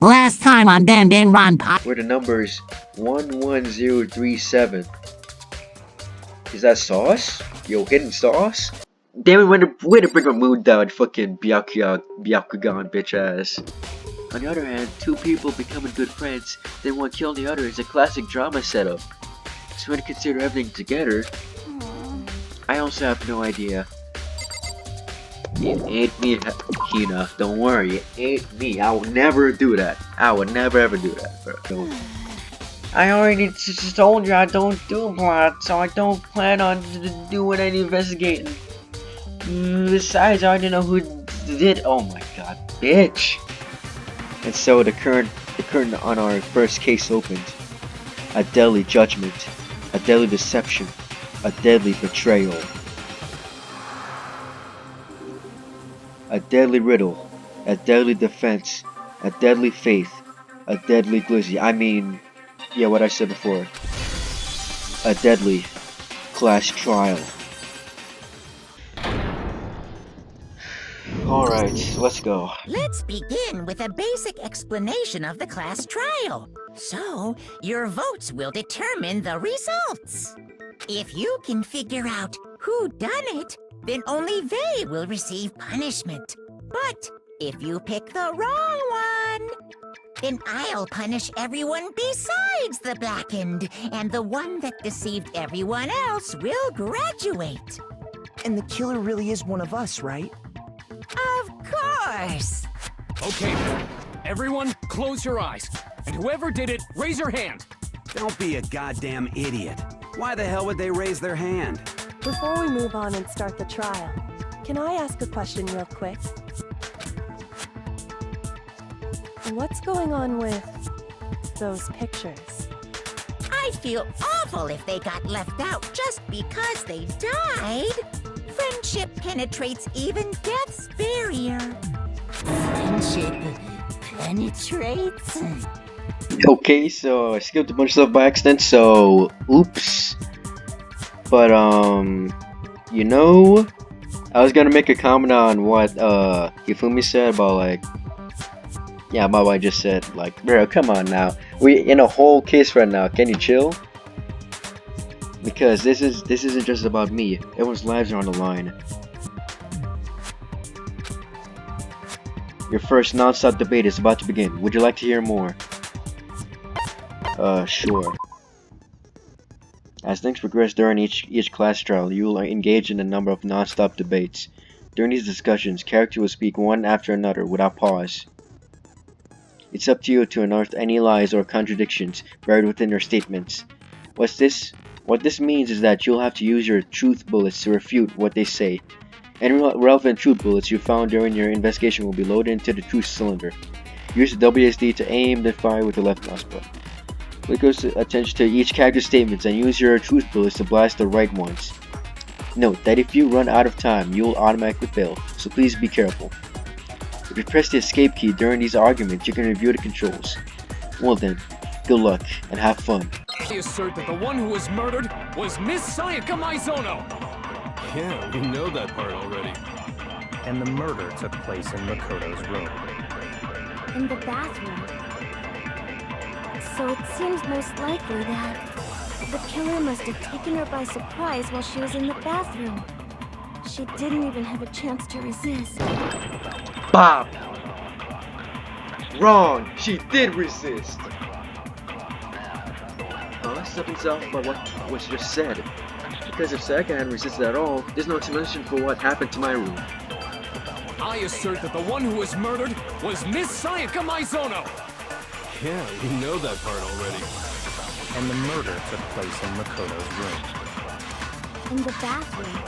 Last time on Danganronpa. Where the number is 11037. Is that sauce? Yo, hidden sauce? Damn it, way to bring my mood down, fucking Byakugan bitch ass. On the other hand, two people becoming good friends, then one killing the other is a classic drama setup. So when you consider everything together, I also have no idea. It ain't me, Hina. Don't worry, it ain't me. I will never do that. I would never ever do that, bro. I already just told you I don't do plots, so I don't plan on doing any investigating. Besides, I already know who did. Oh my god, bitch! And so the current on our first case opened. A deadly judgment, a deadly deception, a deadly betrayal. A deadly riddle, a deadly defense, a deadly faith, a deadly glizzy. I mean, yeah, what I said before. A deadly class trial. Alright, let's go. Let's begin with a basic explanation of the class trial. So, your votes will determine the results. If you can figure out who done it, then only they will receive punishment. But if you pick the wrong one, then I'll punish everyone besides the blackened, and the one that deceived everyone else will graduate. And the killer really is one of us, right? Of course! Okay, everyone close your eyes. And whoever did it, raise your hand. Don't be a goddamn idiot. Why the hell would they raise their hand? Before we move on and start the trial, can I ask a question real quick? What's going on with those pictures? I'd feel awful if they got left out just because they died. Friendship penetrates even death's barrier. Friendship penetrates? Okay, so I skipped a bunch of stuff by accident, so oops. But you know, I was gonna make a comment on what Hifumi said about like, yeah, about what I just said. Like, bro, come on now. We in a whole case right now. Can you chill? Because this isn't just about me. Everyone's lives are on the line. Your first non-stop debate is about to begin. Would you like to hear more? Sure. As things progress during each class trial, you will engage in a number of non-stop debates. During these discussions, characters will speak one after another without pause. It's up to you to unearth any lies or contradictions buried within their statements. What this means is that you'll have to use your truth bullets to refute what they say. Any relevant truth bullets you found during your investigation will be loaded into the truth cylinder. Use the WSD to aim the fire with the left mouse button. Pay close attention to each character's statements and use your truth bullets to blast the right ones. Note that if you run out of time, you will automatically fail, so please be careful. If you press the escape key during these arguments, you can review the controls. Well then, good luck and have fun. I assert that the one who was murdered was Miss Sayaka Maizono. Yeah, we know that part already. And the murder took place in Makoto's room. In the bathroom. So it seems most likely that the killer must have taken her by surprise while she was in the bathroom. She didn't even have a chance to resist. Bob! Wrong! She did resist! Something's off by what was just said. Because if Sayaka hadn't resisted at all, there's no explanation for what happened to my room. I assert that the one who was murdered was Miss Sayaka Maizono. Yeah, we know that part already. And the murder took place in Makoto's room. In the bathroom.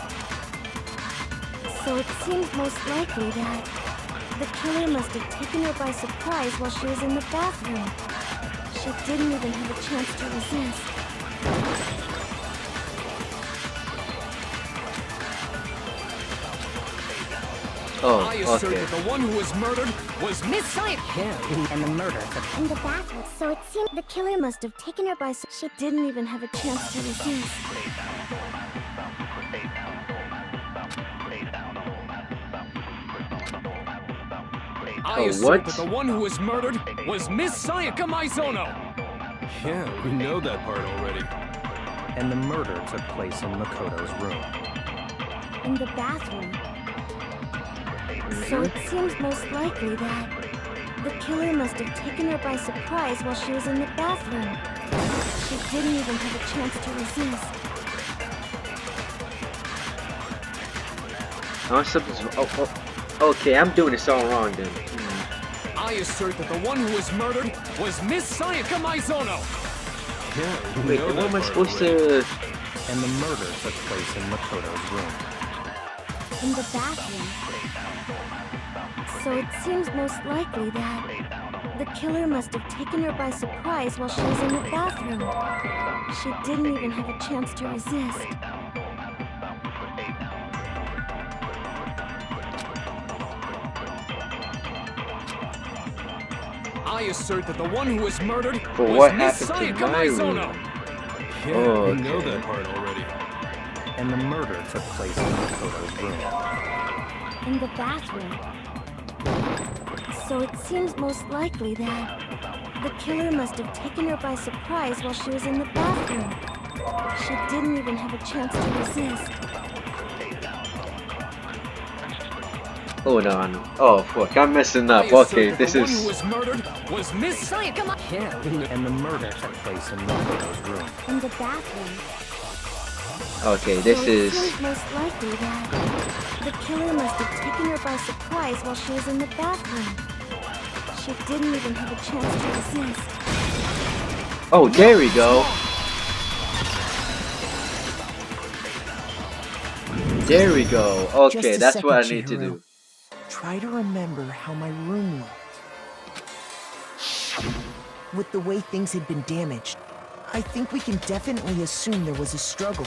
So it seems most likely that the killer must have taken her by surprise while she was in the bathroom. She didn't even have a chance to resist. I assert okay. that the one who was murdered was Miss Sayaka. Yeah, and the murder took In the bathroom. So it seemed the killer must have taken her by surprise. She didn't even have a chance to resist. I I Oh, assert what? that the one who was murdered was Miss Sayaka Maizono. Yeah, we know that part already. And the murder took place in Makoto's room. In the bathroom. So it seems most likely that the killer must have taken her by surprise while she was in the bathroom. She didn't even have a chance to resist. Oh, something's. Okay, I'm doing this all wrong then. I assert that the one who was murdered was Miss Sayaka Maizono. Yeah, we Wait, know then that what am I part supposed already. to? And the murder took place in Makoto's room. In the bathroom. So it seems most likely that the killer must have taken her by surprise while she was in the bathroom. She didn't even have a chance to resist. I assert that the one who was murdered For was what Miss happened to Sayaka my Maizono. room? Yeah, Oh, we know okay. that part already. And the murder took place in Makoto's room. In the bathroom. So it seems most likely that the killer must have taken her by surprise while she was in the bathroom. She didn't even have a chance to resist. Hold on. Oh fuck, I'm messing up. I assert Okay, that this the one who is. was murdered was Miss Sayaka Maizono. Yeah, we know. And the murder took place in Makoto's room. In the bathroom. Okay, this So it is. seems most likely that the killer must have taken her by surprise while she was in the bathroom. She didn't even have a chance to resist. Oh, there we go. There we go. Okay, Just a that's what I second, need to Chihiro. do. Try to remember how my room looked. With the way things had been damaged, I think we can definitely assume there was a struggle.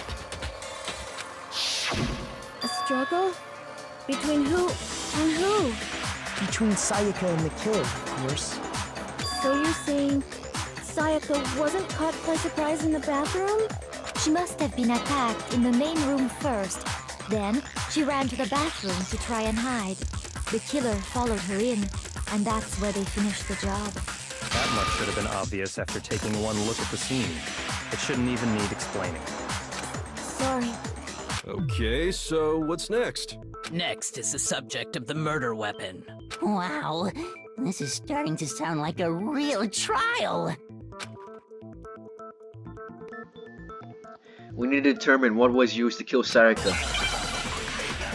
A struggle? Between who and who? Between Sayaka and the killer, of course. So you're saying Sayaka wasn't caught by surprise in the bathroom? She must have been attacked in the main room first. Then, she ran to the bathroom to try and hide. The killer followed her in, and that's where they finished the job. That much should have been obvious after taking one look at the scene. It shouldn't even need explaining. Sorry. Okay, so what's next? Next is the subject of the murder weapon. Wow, this is starting to sound like a real trial. We need to determine what was used to kill Sayaka.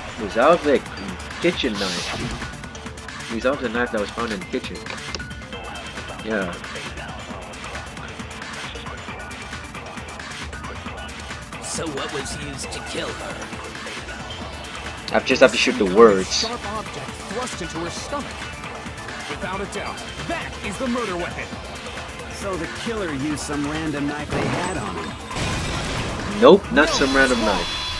It was out of the kitchen knife. It was out of the knife that was found in the kitchen. Yeah. So what was used to kill her? I just have to shoot the words. Sharp object thrust into her stomach. Without a doubt, that is the murder weapon. So the killer used some random knife they had on him. Nope, not some random knife.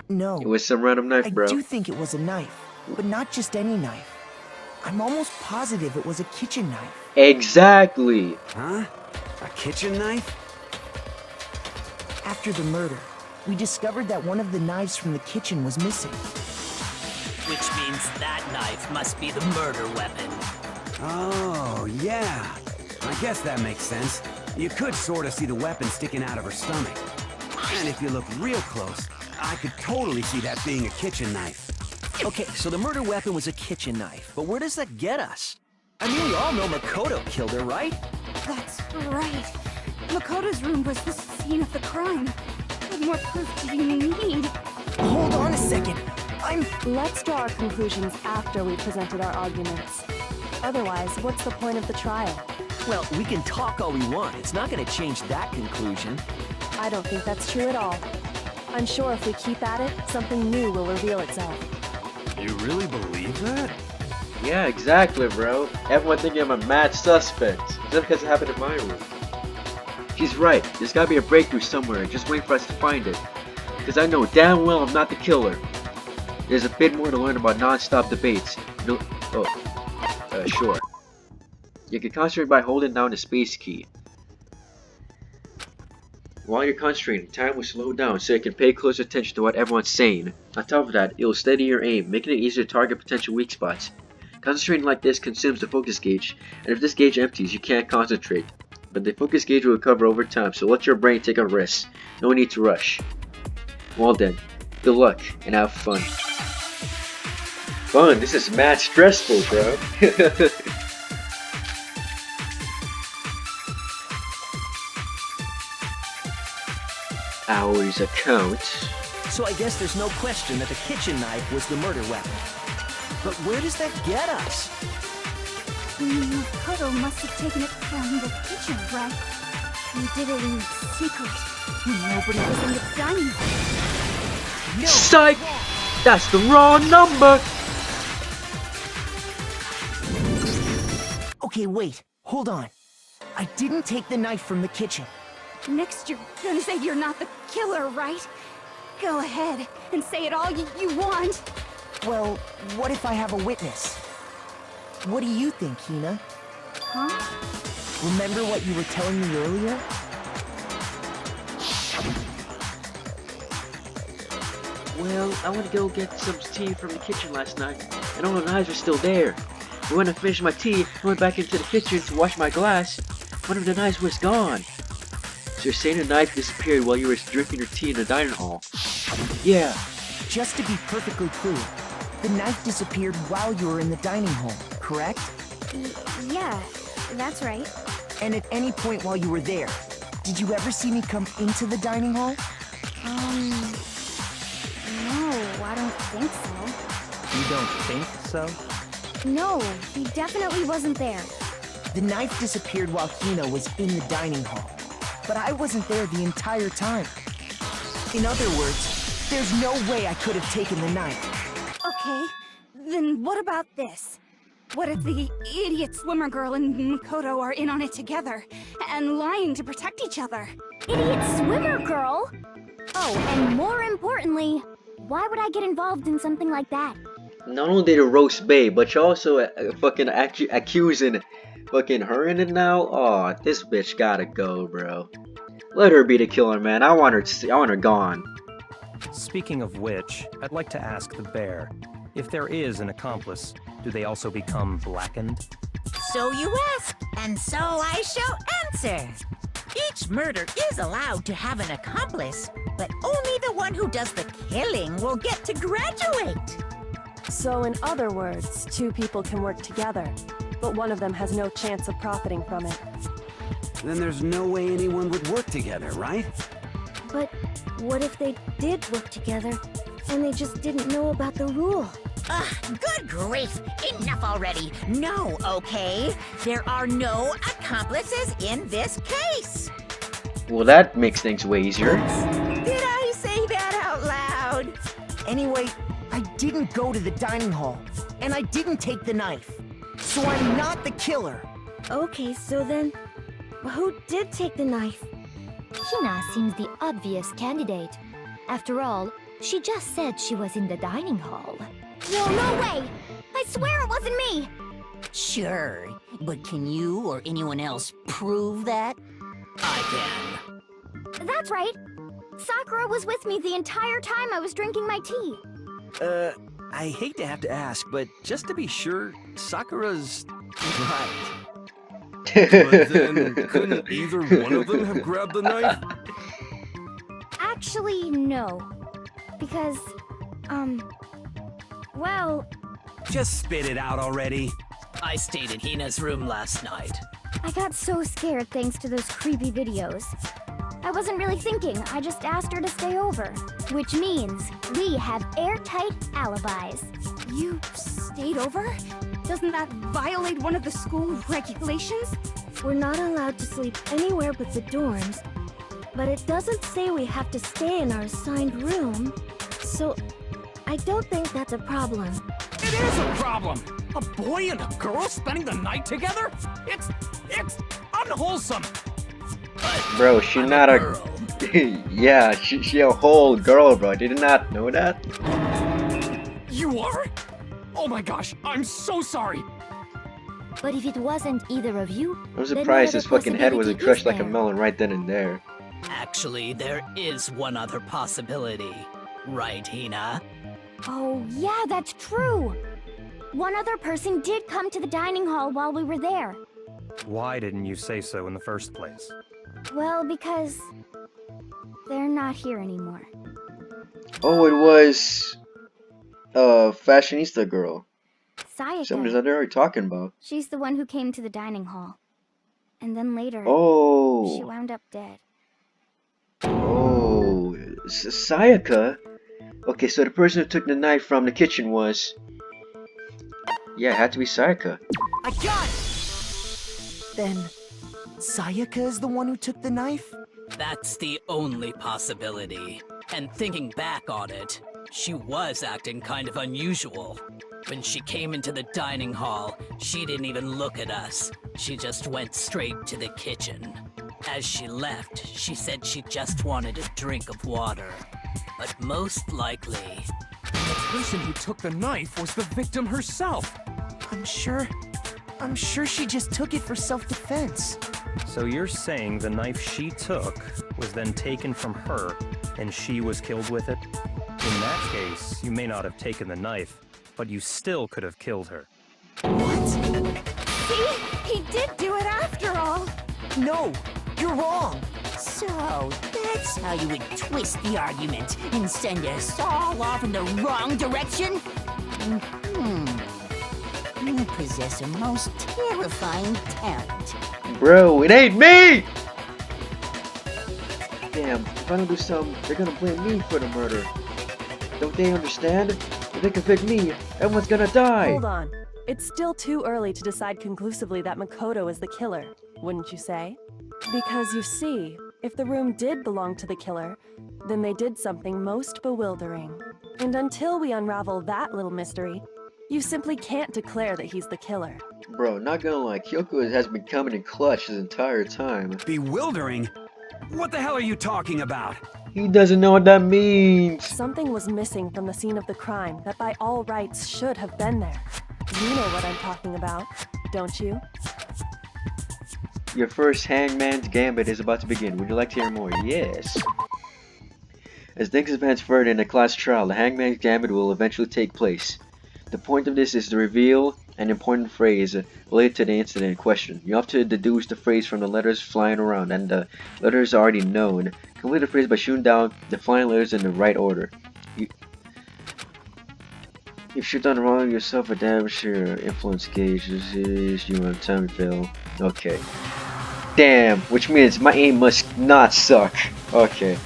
No, It was some random knife, I bro. do think it was a knife, but not just any knife. I'm almost positive it was a kitchen knife. Exactly. Huh? A kitchen knife? After the murder, we discovered that one of the knives from the kitchen was missing. Which means that knife must be the murder weapon. Oh, yeah. I guess that makes sense. You could sort of see the weapon sticking out of her stomach. And if you look real close, I could totally see that being a kitchen knife. Okay, so the murder weapon was a kitchen knife, but where does that get us? I mean, we all know Makoto killed her, right? That's right. Makoto's room was the scene of the crime. What more proof do you need? Hold on a second. Let's draw our conclusions after we presented our arguments. Otherwise, what's the point of the trial? Well, we can talk all we want. It's not going to change that conclusion. I don't think that's true at all. I'm sure if we keep at it, something new will reveal itself. You really believe that? Yeah, exactly, bro. Everyone thinking I'm a mad suspect. Just because it happened in my room. She's right. There's gotta be a breakthrough somewhere. Just wait for us to find it. Because I know damn well I'm not the killer. There's a bit more to learn about non-stop debates. Sure. You can concentrate by holding down the space key. While you're concentrating, time will slow down so you can pay close attention to what everyone's saying. On top of that, it will steady your aim, making it easier to target potential weak spots. Concentrating like this consumes the focus gauge, and if this gauge empties, you can't concentrate. But the focus gauge will recover over time, so let your brain take a rest. No need to rush. Well then, good luck, and have fun. Fun? This is mad stressful, bro. Hours account. So I guess there's no question that the kitchen knife was the murder weapon. But where does that get us? Makoto must have taken it from the kitchen, right? He did it in secret. Nobody was in the dining room. No. Psych! That's the wrong number! Okay, wait. Hold on. I didn't take the knife from the kitchen. Next, you're gonna say you're not the killer, right? Go ahead and say it all you want. Well, what if I have a witness? What do you think, Hina? Huh? Remember what you were telling me earlier? Well, I went to go get some tea from the kitchen last night, and all the knives were still there. But when I finished my tea, I went back into the kitchen to wash my glass. One of the knives was gone. So you're saying the knife disappeared while you were drinking your tea in the dining hall? Yeah. Just to be perfectly clear, the knife disappeared while you were in the dining hall, correct? Yeah, that's right. And at any point while you were there, did you ever see me come into the dining hall? No, I don't think so. You don't think so? No, he definitely wasn't there. The knife disappeared while Hina was in the dining hall, but I wasn't there the entire time. In other words, there's no way I could have taken the knife. Okay, then what about this? What if the idiot swimmer girl and Makoto are in on it together, and lying to protect each other? Idiot swimmer girl? Oh, and more importantly, why would I get involved in something like that? Not only did you roast Babe, but you also fucking accusing fucking her in it now. Aw, this bitch gotta go, bro. Let her be the killer, man. I want her gone. Speaking of which, I'd like to ask the bear, if there is an accomplice, do they also become blackened? So you ask, and so I shall answer. Each murder is allowed to have an accomplice, but only the one who does the killing will get to graduate. So in other words, two people can work together, but one of them has no chance of profiting from it. Then there's no way anyone would work together, right? But what if they did work together, and they just didn't know about the rule? Ugh, good grief! Enough already! No, okay? There are no accomplices in this case! Well, that makes things way easier. Did I say that out loud? Anyway, I didn't go to the dining hall, and I didn't take the knife. So I'm not the killer. Okay, so then, who did take the knife? Hina seems the obvious candidate. After all, she just said she was in the dining hall. No way! I swear it wasn't me! Sure, but can you or anyone else prove that? I can. That's right. Sakura was with me the entire time I was drinking my tea. I hate to have to ask, but just to be sure, Sakura's right. But then, couldn't either one of them have grabbed the knife? Actually, no. Because, well... Just spit it out already. I stayed in Hina's room last night. I got so scared thanks to those creepy videos. I wasn't really thinking, I just asked her to stay over. Which means we have airtight alibis. You stayed over? Doesn't that violate one of the school regulations? We're not allowed to sleep anywhere but the dorms. But it doesn't say we have to stay in our assigned room. So, I don't think that's a problem. It is a problem! A boy and a girl spending the night together? It's unwholesome! Bro, she not a... yeah, she a whole girl, bro. Did you not know that? You are? Oh my gosh, I'm so sorry! But if it wasn't either of you... I'm surprised his fucking head wasn't crushed like a melon right then and there. Actually, there is one other possibility. Right, Hina? Oh, yeah, that's true. One other person did come to the dining hall while we were there. Why didn't you say so in the first place? Well, because they're not here anymore. Oh, it was fashionista girl. Somebody's Sayaka. under already talking about. She's the one who came to the dining hall. And then later, she Oh, wound up dead. oh, Sayaka. Okay, so the person who took the knife from the kitchen was, yeah, it had to be Sayaka. I got it! Then, Sayaka is the one who took the knife? That's the only possibility. And thinking back on it, she was acting kind of unusual. When she came into the dining hall, she didn't even look at us. She just went straight to the kitchen. As she left, she said she just wanted a drink of water. But most likely... The person who took the knife was the victim herself. I'm sure she just took it for self-defense. So you're saying the knife she took was then taken from her, and she was killed with it? In that case, you may not have taken the knife, but you still could have killed her. What? See? He did do it after all! No, you're wrong. So, that's how you would twist the argument and send us all off in the wrong direction? You possess a most terrifying talent. Bro, it ain't me! Damn, if I don't do something, they're gonna blame me for the murder. Don't they understand? If they convict me, everyone's gonna die! Hold on. It's still too early to decide conclusively that Makoto is the killer, wouldn't you say? Because you see, if the room did belong to the killer, then they did something most bewildering. And until we unravel that little mystery, you simply can't declare that he's the killer. Bro, not gonna lie, Kyoko has been coming in clutch this entire time. Bewildering? What the hell are you talking about? He doesn't know what that means! Something was missing from the scene of the crime that by all rights should have been there. You know what I'm talking about, don't you? Your first Hangman's Gambit is about to begin. Would you like to hear more? Yes. As things advance further in the class trial, the Hangman's Gambit will eventually take place. The point of this is to reveal an important phrase related to the incident in question. You have to deduce the phrase from the letters flying around, and the letters are already known. Complete the phrase by shooting down the flying letters in the right order. You shoot down the wrong yourself, a damage your influence gauge is you on time to fail. Okay. Damn, which means my aim must not suck. Okay.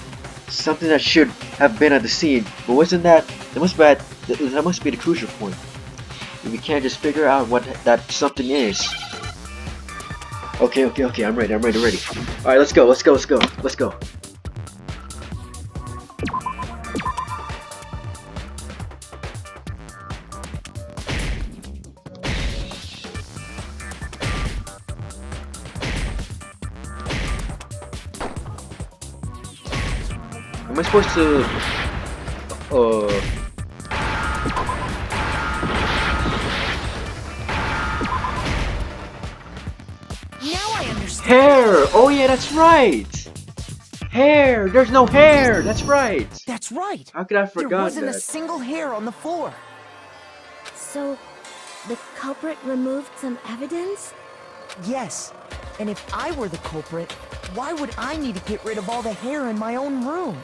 Something that should have been at the scene, but wasn't that? That must be the crucial point. If we can't just figure out what that something is. Okay, I'm ready. Alright, let's go. Am I supposed to Now I understand. hair! Oh yeah, that's right! Hair! There's no hair! That's right! That's right. How could I There forgot wasn't that? a single hair on the floor. So, the culprit removed some evidence? Yes. And if I were the culprit, why would I need to get rid of all the hair in my own room?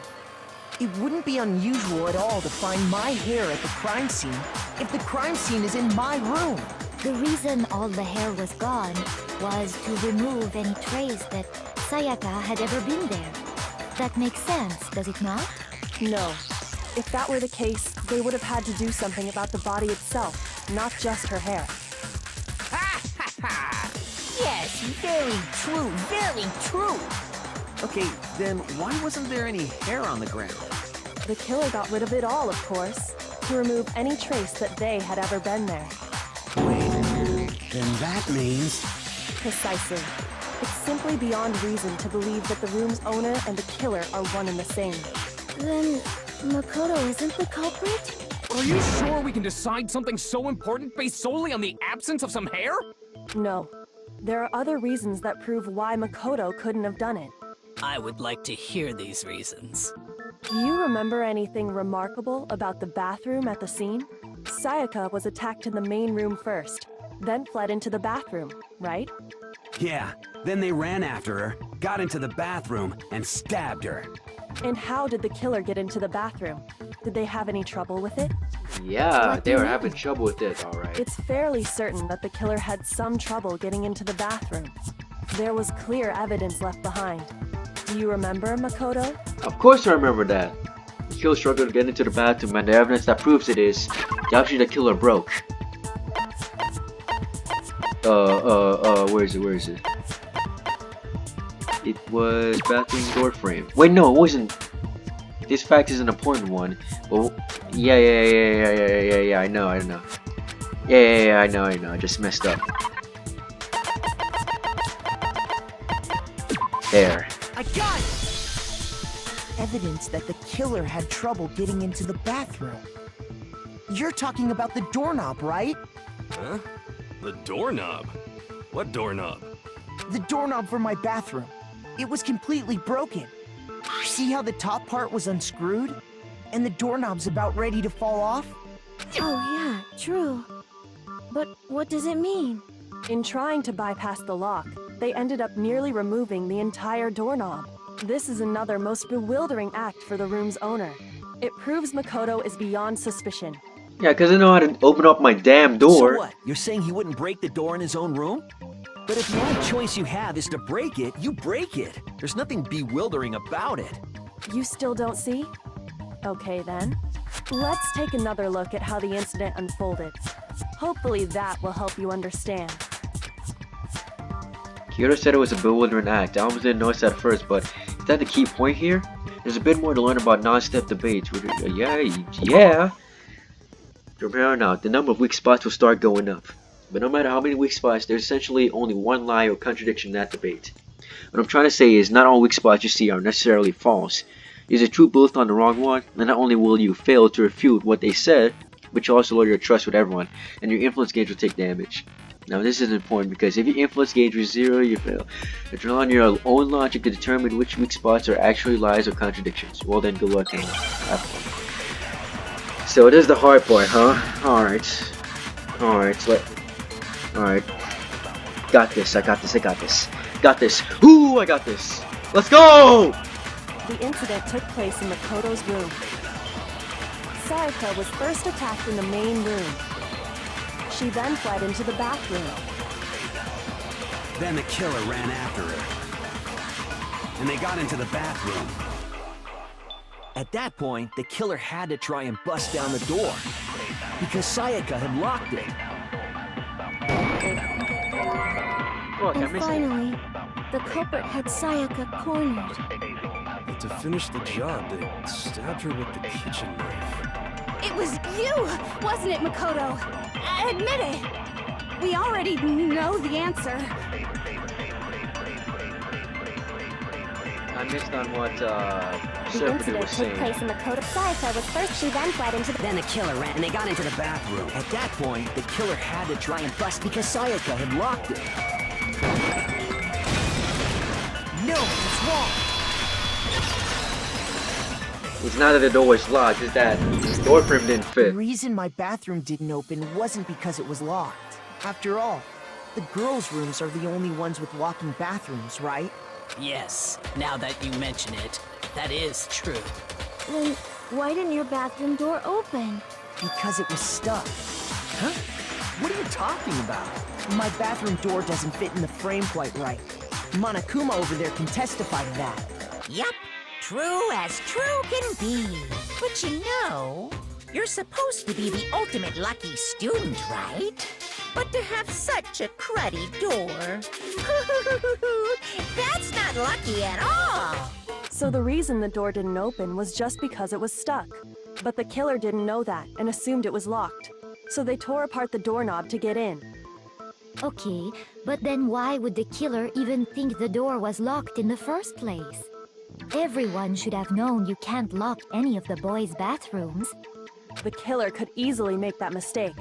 It wouldn't be unusual at all to find my hair at the crime scene if the crime scene is in my room. The reason all the hair was gone was to remove any trace that Sayaka had ever been there. That makes sense, does it not? No. If that were the case, they would have had to do something about the body itself, not just her hair. Yes, very true, very true. Okay, then why wasn't there any hair on the ground? The killer got rid of it all, of course, to remove any trace that they had ever been there. Wait, then that means... Precisely. It's simply beyond reason to believe that the room's owner and the killer are one and the same. Then, Makoto isn't the culprit? Are you sure we can decide something so important based solely on the absence of some hair? No. There are other reasons that prove why Makoto couldn't have done it. I would like to hear these reasons. Do you remember anything remarkable about the bathroom at the scene? Sayaka was attacked in the main room first, then fled into the bathroom, right? Yeah, then they ran after her, got into the bathroom, and stabbed her. And how did the killer get into the bathroom? Did they have any trouble with it? Yeah, they were having trouble with it, alright. It's fairly certain that the killer had some trouble getting into the bathroom. There was clear evidence left behind. Do you remember, Makoto? Of course I remember that. The killer struggled to get into the bathroom, and the evidence that proves it is the option the killer broke. Where is it? It was bathroom door frame. Wait, no, it wasn't. This fact is an important one. Well, yeah, I know. Yeah, I know, I just messed up. There. I got it! Evidence that the killer had trouble getting into the bathroom. You're talking about the doorknob, right? Huh? The doorknob? What doorknob? The doorknob for my bathroom. It was completely broken. See how the top part was unscrewed? And the doorknob's about ready to fall off? Oh yeah, true. But what does it mean? In trying to bypass the lock, they ended up nearly removing the entire doorknob. This is another most bewildering act for the room's owner. It proves Makoto is beyond suspicion. Yeah, because I know how to open up my damn door. So what? You're saying he wouldn't break the door in his own room? But if the only choice you have is to break it, you break it. There's nothing bewildering about it. You still don't see? Okay then. Let's take another look at how the incident unfolded. Hopefully that will help you understand. Kyoto said it was a bewildering act. I almost didn't notice that at first, but is that the key point here? There's a bit more to learn about non-step debates. Yeah. From here on out, the number of weak spots will start going up. But no matter how many weak spots, there's essentially only one lie or contradiction in that debate. What I'm trying to say is, not all weak spots you see are necessarily false. Is a true bullet on the wrong one, then not only will you fail to refute what they said, but you also lower your trust with everyone, and your influence gauge will take damage. Now this is important because if your influence gauge is 0, you fail. But rely on your own logic to determine which weak spots are actually lies or contradictions. Well then, good luck and have fun. So it is the hard part, huh? Alright. Alright. Got this. Got this. Ooh, I got this. Let's go! The incident took place in Makoto's room. Sayaka was first attacked in the main room. She then fled into the bathroom. Then the killer ran after her. And they got into the bathroom. At that point, the killer had to try and bust down the door, because Sayaka had locked it. And finally, the culprit had Sayaka cornered. But to finish the job, they stabbed her with the kitchen knife. It was you, wasn't it, Makoto? Admit it. We already know the answer. I missed on what The Serpent incident was took saying. place in Makoto. Sayaka was first. She then fled into the... Then the killer ran, and they got into the bathroom. At that point, the killer had to try and bust because Sayaka had locked it. No, it's wrong. It's not that the door was locked, it's that the door frame didn't The fit. reason my bathroom didn't open wasn't because it was locked. After all, the girls' rooms are the only ones with walking bathrooms, right? Yes, now that you mention it, that is true. Then why didn't your bathroom door open? Because it was stuck. Huh? What are you talking about? My bathroom door doesn't fit in the frame quite right. Monokuma over there can testify to that. Yup, true as true can be. But you know, you're supposed to be the ultimate lucky student, right? But to have such a cruddy door, that's not lucky at all. So the reason the door didn't open was just because it was stuck. But the killer didn't know that and assumed it was locked. So they tore apart the doorknob to get in. Okay, but then why would the killer even think the door was locked in the first place? Everyone should have known you can't lock any of the boys' bathrooms. The killer could easily make that mistake,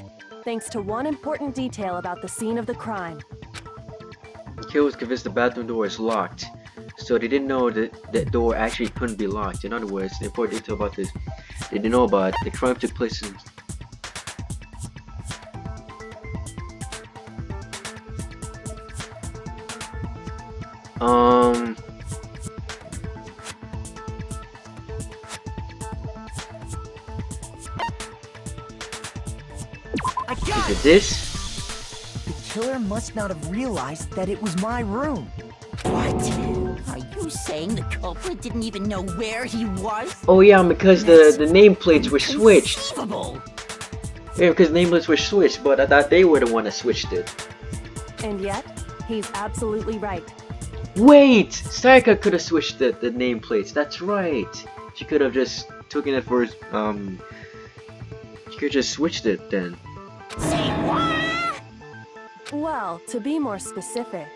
thanks to one important detail about the scene of the crime. The killer was convinced the bathroom door is locked, So they didn't know that that door actually couldn't be locked. In other words, the important detail about this, they didn't know about the crime took place in. I got Is it! it this? The killer must not have realized that it was my room. What? Are you saying the culprit didn't even know where he was? Oh yeah, because the nameplates were switched. Inconceivable. Yeah, because nameplates were switched, but I thought they were the one that switched it. And yet, he's absolutely right. Wait! Sayaka could have switched the nameplates, that's right. She could have just taken it for she could have just switched it then. Say what? Well, to be more specific,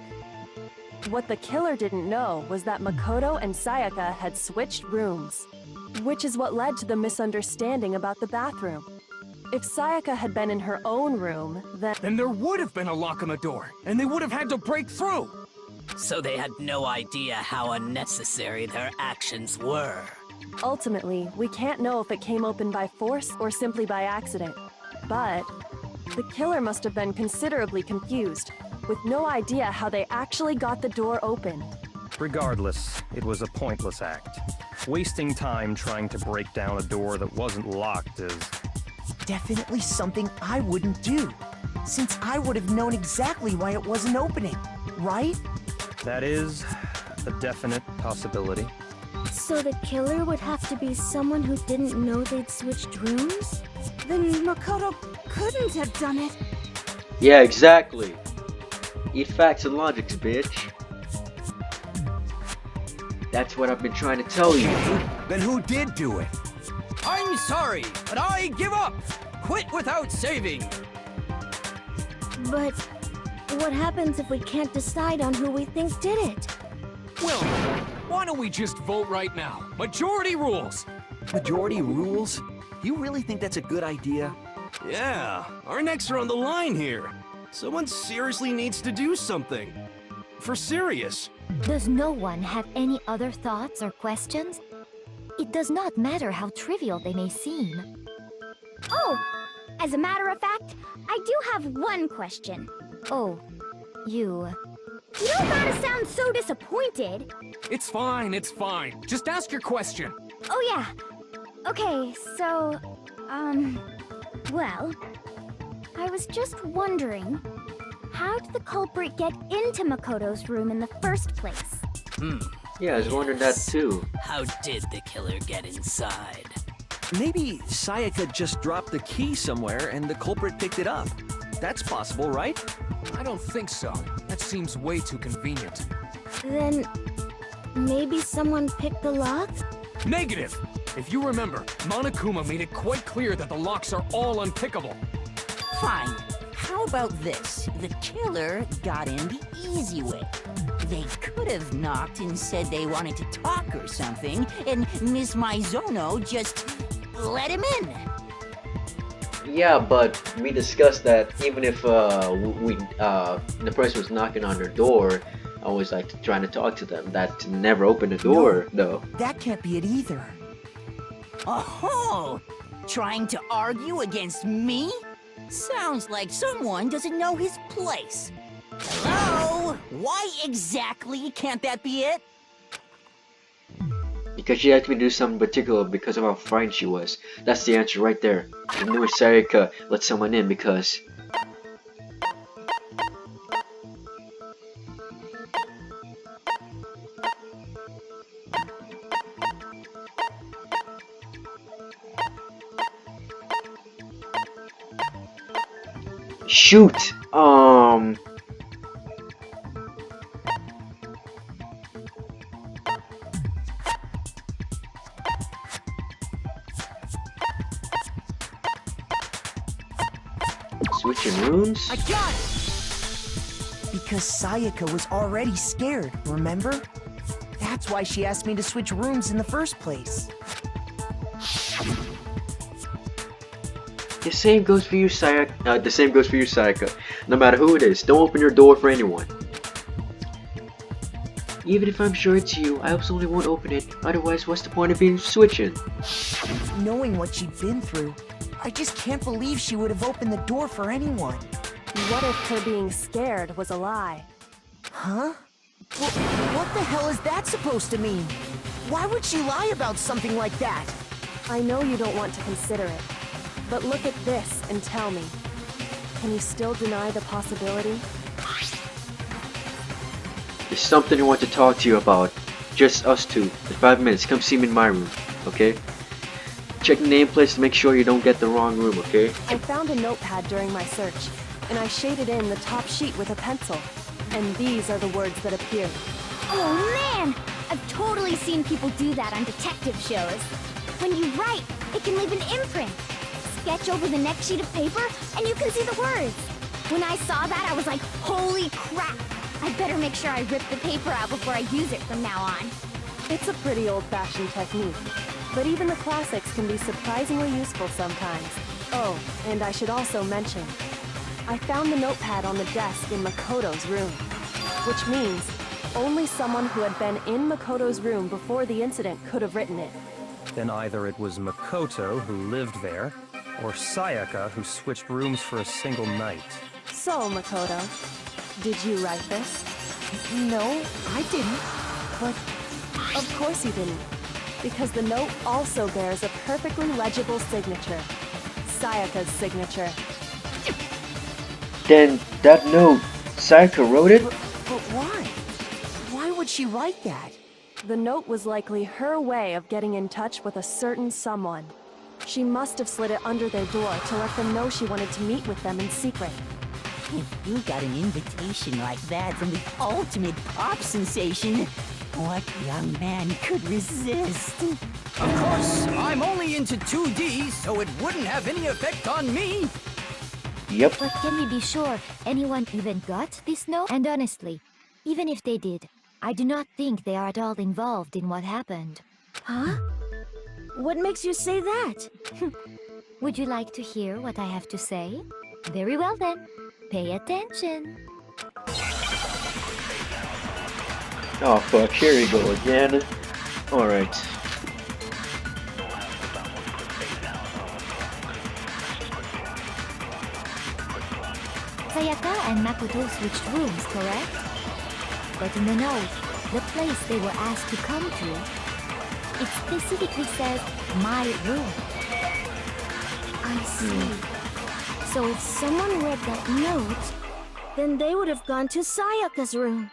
what the killer didn't know was that Makoto and Sayaka had switched rooms, which is what led to the misunderstanding about the bathroom. If Sayaka had been in her own room, Then there would have been a lock on the door, and they would have had to break through. So they had no idea how unnecessary their actions were. ultimately, we can't know if it came open by force or simply by accident. But the killer must have been considerably confused, with no idea how they actually got the door open. Regardless, it was a pointless act. Wasting time trying to break down a door that wasn't locked is... definitely something I wouldn't do, since I would have known exactly why it wasn't opening, right? That is a definite possibility. So the killer would have to be someone who didn't know they'd switched rooms? Then Makoto couldn't have done it. Yeah, exactly. Eat facts and logics, bitch. That's what I've been trying to tell you. Then who did do it? I'm sorry, but I give up. Quit without saving. But what happens if we can't decide on who we think did it? Well, why don't we just vote right now? Majority rules. Majority rules? You really think that's a good idea? Yeah, our necks are on the line here. Someone seriously needs to do something. For serious. Does no one have any other thoughts or questions? It does not matter how trivial they may seem. Oh, as a matter of fact, I do have one question. Oh, you... You don't gotta sound so disappointed. It's fine, it's fine. Just ask your question. Oh yeah. Okay, so, well, I was just wondering, how did the culprit get into Makoto's room in the first place? Yeah, I was wondering that too. How did the killer get inside? Maybe Sayaka just dropped the key somewhere and the culprit picked it up. That's possible, right? I don't think so. That seems way too convenient. Then, maybe someone picked the lock? Negative! If you remember, Monokuma made it quite clear that the locks are all unpickable. Fine. How about this? The killer got in the easy way. They could have knocked and said they wanted to talk or something, and Miss Maizono just let him in. Yeah, but we discussed that even if the person was knocking on their door, I was like trying to talk to them. That never opened the door, though. That can't be it either. Oh, trying to argue against me? Sounds like someone doesn't know his place. Hello? Why exactly can't that be it? Because she asked me to do something particular because of how frightened she was. That's the answer right there. I knew Sayaka let someone in because... Shoot! Switching rooms? I got it! Because Sayaka was already scared, remember? That's why she asked me to switch rooms in the first place. The same goes for you, Sayaka. The same goes for you, Sayaka. No matter who it is, don't open your door for anyone. Even if I'm sure it's you, I absolutely won't open it. Otherwise, what's the point of being switching? Knowing what she'd been through, I just can't believe she would have opened the door for anyone. What if her being scared was a lie? Huh? Well, what the hell is that supposed to mean? Why would she lie about something like that? I know you don't want to consider it, but look at this and tell me. Can you still deny the possibility? There's something I want to talk to you about. Just us two. In 5 minutes, come see me in my room, okay? Check the nameplates to make sure you don't get the wrong room, okay? I found a notepad during my search, and I shaded in the top sheet with a pencil. And these are the words that appeared. Oh man! I've totally seen people do that on detective shows. When you write, it can leave an imprint. Sketch over the next sheet of paper, and you can see the words. When I saw that, I was like, holy crap! I'd better make sure I rip the paper out before I use it from now on. It's a pretty old-fashioned technique, but even the classics can be surprisingly useful sometimes. Oh, and I should also mention, I found the notepad on the desk in Makoto's room, which means only someone who had been in Makoto's room before the incident could have written it. Then either it was Makoto who lived there, or Sayaka who switched rooms for a single night. So, Makoto, did you write this? No, I didn't. But Of course you didn't, because the note also bears a perfectly legible signature. Sayaka's signature. Then, that note, Sayaka wrote it? but why? Why would she write that? The note was likely her way of getting in touch with a certain someone. She must have slid it under their door to let them know she wanted to meet with them in secret. If you got an invitation like that from the ultimate pop sensation, what young man could resist? Of course, I'm only into 2D, so it wouldn't have any effect on me. Yep. But can we be sure anyone even got this note? And honestly, even if they did, I do not think they are at all involved in what happened. Huh? What makes you say that? Would you like to hear what I have to say? Very well then. Pay attention. Oh fuck, here we go again. Alright. Sayaka and Makoto switched rooms, correct? But in the note, the place they were asked to come to, it specifically says, my room. I see. So if someone read that note, then they would have gone to Sayaka's room.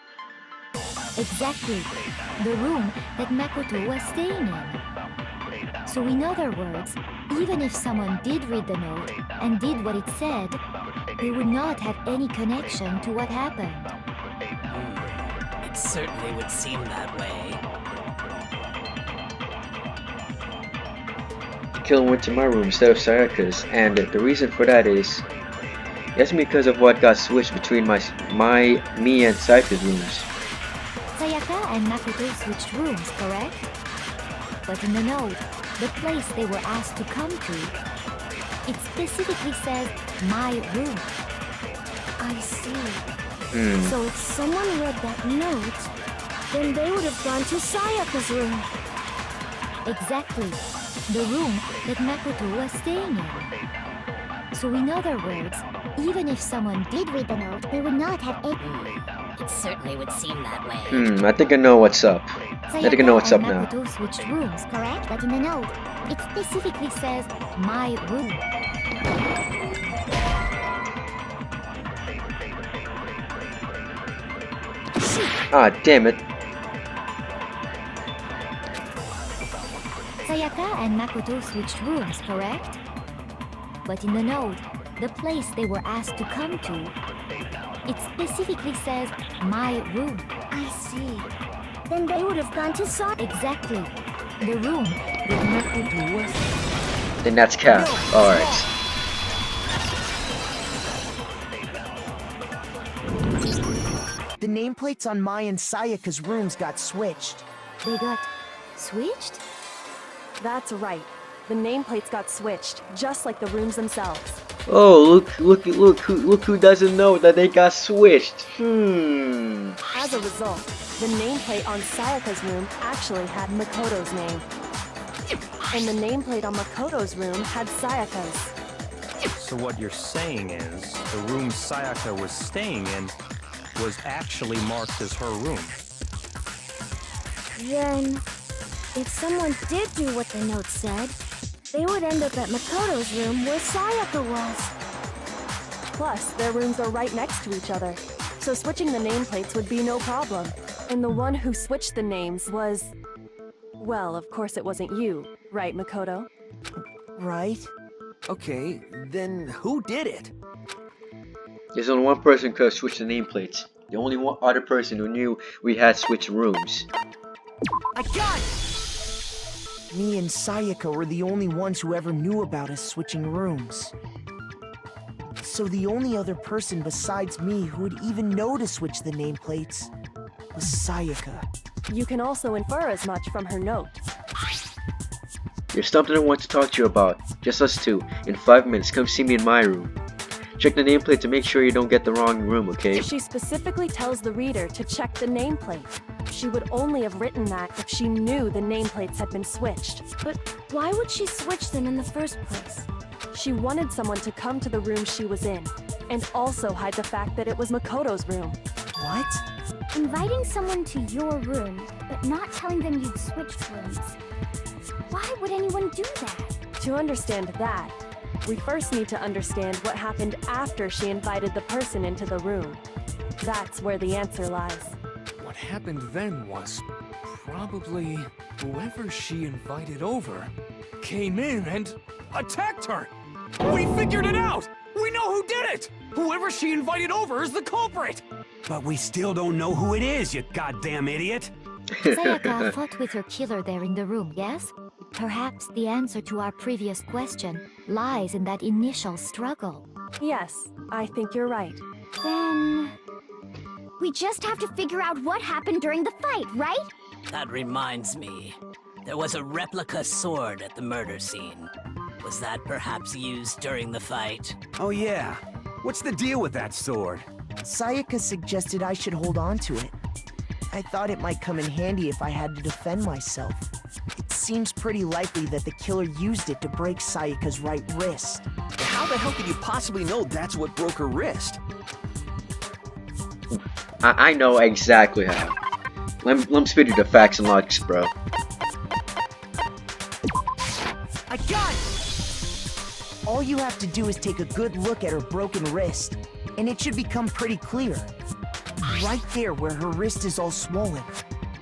Exactly. The room that Makoto was staying in. So in other words, even if someone did read the note and did what it said, they would not have any connection to what happened. It certainly would seem that way. The killer went to my room instead of Sayaka's, and the reason for that is that's because of what got switched between me and Sayaka's rooms. Sayaka and Makoto switched rooms, correct? But in the note, the place they were asked to come to, it specifically says, my room. I see. So if someone read that note, then they would have gone to Sayaka's room. Exactly. The room that Makoto was staying in. So in other words, even if someone did read the note, they would not have any... It certainly would seem that way. I think I know what's up. I think I know what's up now. Makoto switched rooms, correct? But in the note, it specifically says, my room. Ah, damn it. Sayaka and Makoto switched rooms, correct? But in the note, the place they were asked to come to, it specifically says, my room. I see. Then they would have gone to Exactly. The room that Makoto was... Then that's Cap. Alright. The nameplates on Mai and Sayaka's rooms got switched. They got switched? That's right. The nameplates got switched, just like the rooms themselves. Oh, look who doesn't know that they got switched. As a result, the nameplate on Sayaka's room actually had Makoto's name. And the nameplate on Makoto's room had Sayaka's. So what you're saying is, the room Sayaka was staying in was actually marked as her room. Then, if someone did do what the note said, they would end up at Makoto's room where Sayaka was. Plus, their rooms are right next to each other, so switching the nameplates would be no problem. And the one who switched the names was... Well, of course it wasn't you, right, Makoto? Right? Okay, then who did it? There's only one person who could have switched the nameplates. The only one other person who knew we had switched rooms. I got it! Me and Sayaka were the only ones who ever knew about us switching rooms. So the only other person besides me who would even know to switch the nameplates was Sayaka. You can also infer as much from her note. There's something I want to talk to you about. Just us two. In 5 minutes, come see me in my room. Check the nameplate to make sure you don't get the wrong room, okay? She specifically tells the reader to check the nameplate. She would only have written that if she knew the nameplates had been switched. But why would she switch them in the first place? She wanted someone to come to the room she was in, and also hide the fact that it was Makoto's room. What? Inviting someone to your room, but not telling them you'd switched rooms. Why would anyone do that? To understand that, we first need to understand what happened after she invited the person into the room. That's where the answer lies. What happened then was probably whoever she invited over came in and attacked her. We figured it out! We know who did it! Whoever she invited over is the culprit! But we still don't know who it is, you goddamn idiot! Sayaka fought with her killer there in the room, yes? Perhaps the answer to our previous question lies in that initial struggle. Yes, I think you're right. Then... we just have to figure out what happened during the fight, right? That reminds me. There was a replica sword at the murder scene. Was that perhaps used during the fight? Oh yeah. What's the deal with that sword? Sayaka suggested I should hold on to it. I thought it might come in handy if I had to defend myself. It seems pretty likely that the killer used it to break Sayaka's right wrist. How the hell could you possibly know that's what broke her wrist? I know exactly how. Let me spit you the facts and logics, bro. I got it! All you have to do is take a good look at her broken wrist, and it should become pretty clear. Right there where her wrist is all swollen,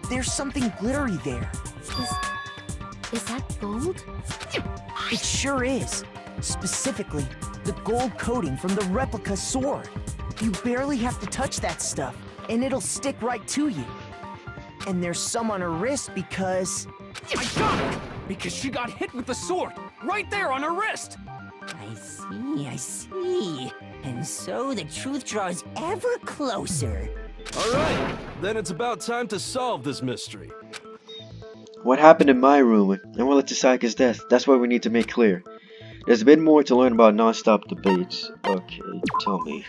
there's something glittery there. Is that gold? It sure is. Specifically, the gold coating from the replica sword. You barely have to touch that stuff, and it'll stick right to you. And there's some on her wrist because... I got it! Because she got hit with the sword, right there on her wrist! I see. And so the truth draws ever closer. Alright, then it's about time to solve this mystery. What happened in my room and what led to Sayaka's death? That's what we need to make clear. There's a bit more to learn about non-stop debates. Okay, tell me.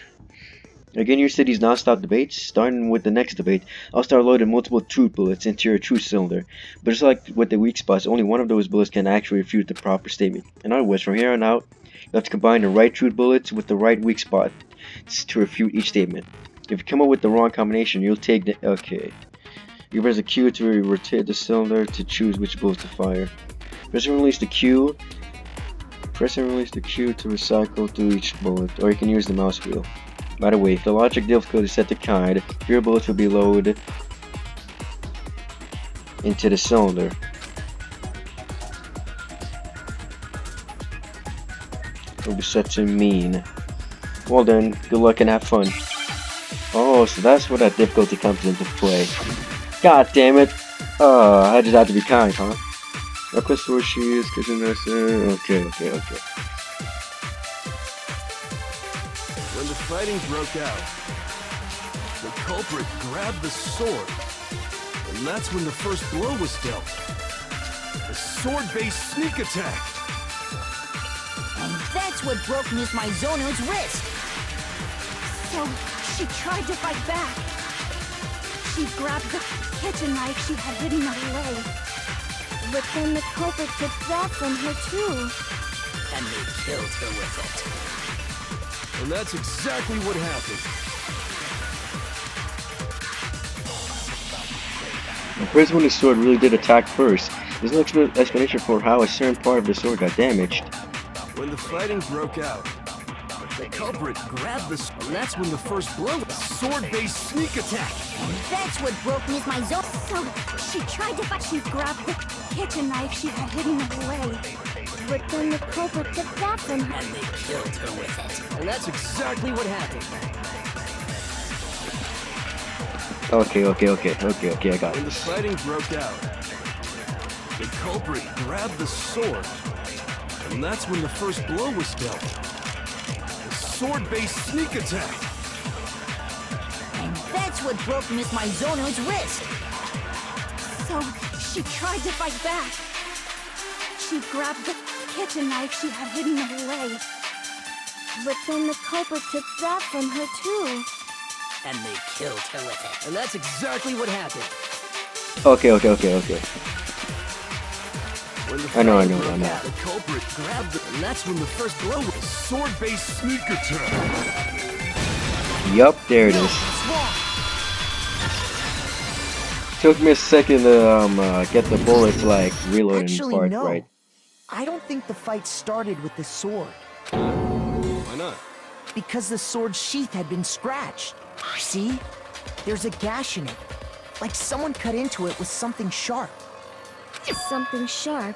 Again, used to these non-stop debates. Starting with the next debate, I'll start loading multiple truth bullets into your truth cylinder. But just like with the weak spots, only one of those bullets can actually refute the proper statement. In other words, from here on out, you have to combine the right truth bullets with the right weak spot to refute each statement. If you come up with the wrong combination, you'll take the... Okay. You press the Q to rotate the cylinder to choose which bullets to fire. Press and release the Q. Press and release the Q to recycle through each bullet, or you can use the mouse wheel. By the way, if the logic difficulty is set to kind, fewer bullets will be loaded into the cylinder. It will be set to mean. Well then, good luck and have fun. Oh, so that's where that difficulty comes into play. God damn it! I just have to be kind, huh? Request where she is, okay. When the fighting broke out, the culprit grabbed the sword, and that's when the first blow was dealt. A sword-based sneak attack. And that's what broke Miss Mizono's wrist. So, she tried to fight back. She She grabbed the kitchen knife she had hidden away. But then the culprit took that from her too. And they killed her with it. And that's exactly what happened. The person with the sword really did attack first. There's no explanation for how a certain part of the sword got damaged. When the fighting broke out, the culprit grabbed the sword, and that's when the first blow was a sword-based sneak attack. That's what broke Miss My Zone. So she tried to fight. She grabbed the kitchen knife she had hidden away. But then the culprit took that from her. And they killed her with it. And that's exactly what happened. Okay, I got When the this. fighting broke out, the culprit grabbed the sword, and that's when the first blow was dealt. A sword-based sneak attack. And that's what broke Miss Mizono's wrist. So she tried to fight back. She grabbed the kitchen knife she had hidden away. But then the culprit took that from her too. And they killed her with it. And that's exactly what happened. Okay. When the I know. fighting broke out, the culprit grabbed it, and that's when the first blow was a sword-based sneak attack. Yup, there it is. Took me a second to get the bullets like reloading Actually, part, no. right? I don't think the fight started with the sword. Why not? Because the sword's sheath had been scratched. See? There's a gash in it. Like someone cut into it with something sharp. Something sharp?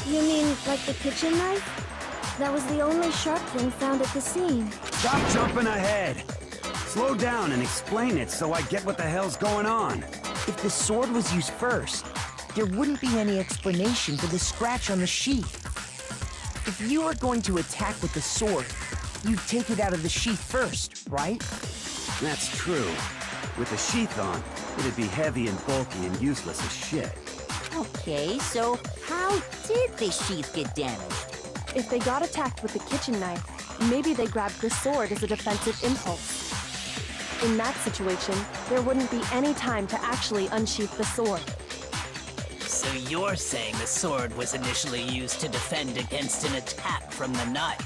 You mean like the kitchen knife? That was the only sharp thing found at the scene. Stop jumping ahead. Slow down and explain it so I get what the hell's going on. If the sword was used first, there wouldn't be any explanation for the scratch on the sheath. If you were going to attack with the sword, you'd take it out of the sheath first, right? That's true. With the sheath on, it'd be heavy and bulky and useless as shit. Okay, so how did the sheath get damaged? If they got attacked with the kitchen knife, maybe they grabbed the sword as a defensive impulse. In that situation, there wouldn't be any time to actually unsheath the sword. So you're saying the sword was initially used to defend against an attack from the knife?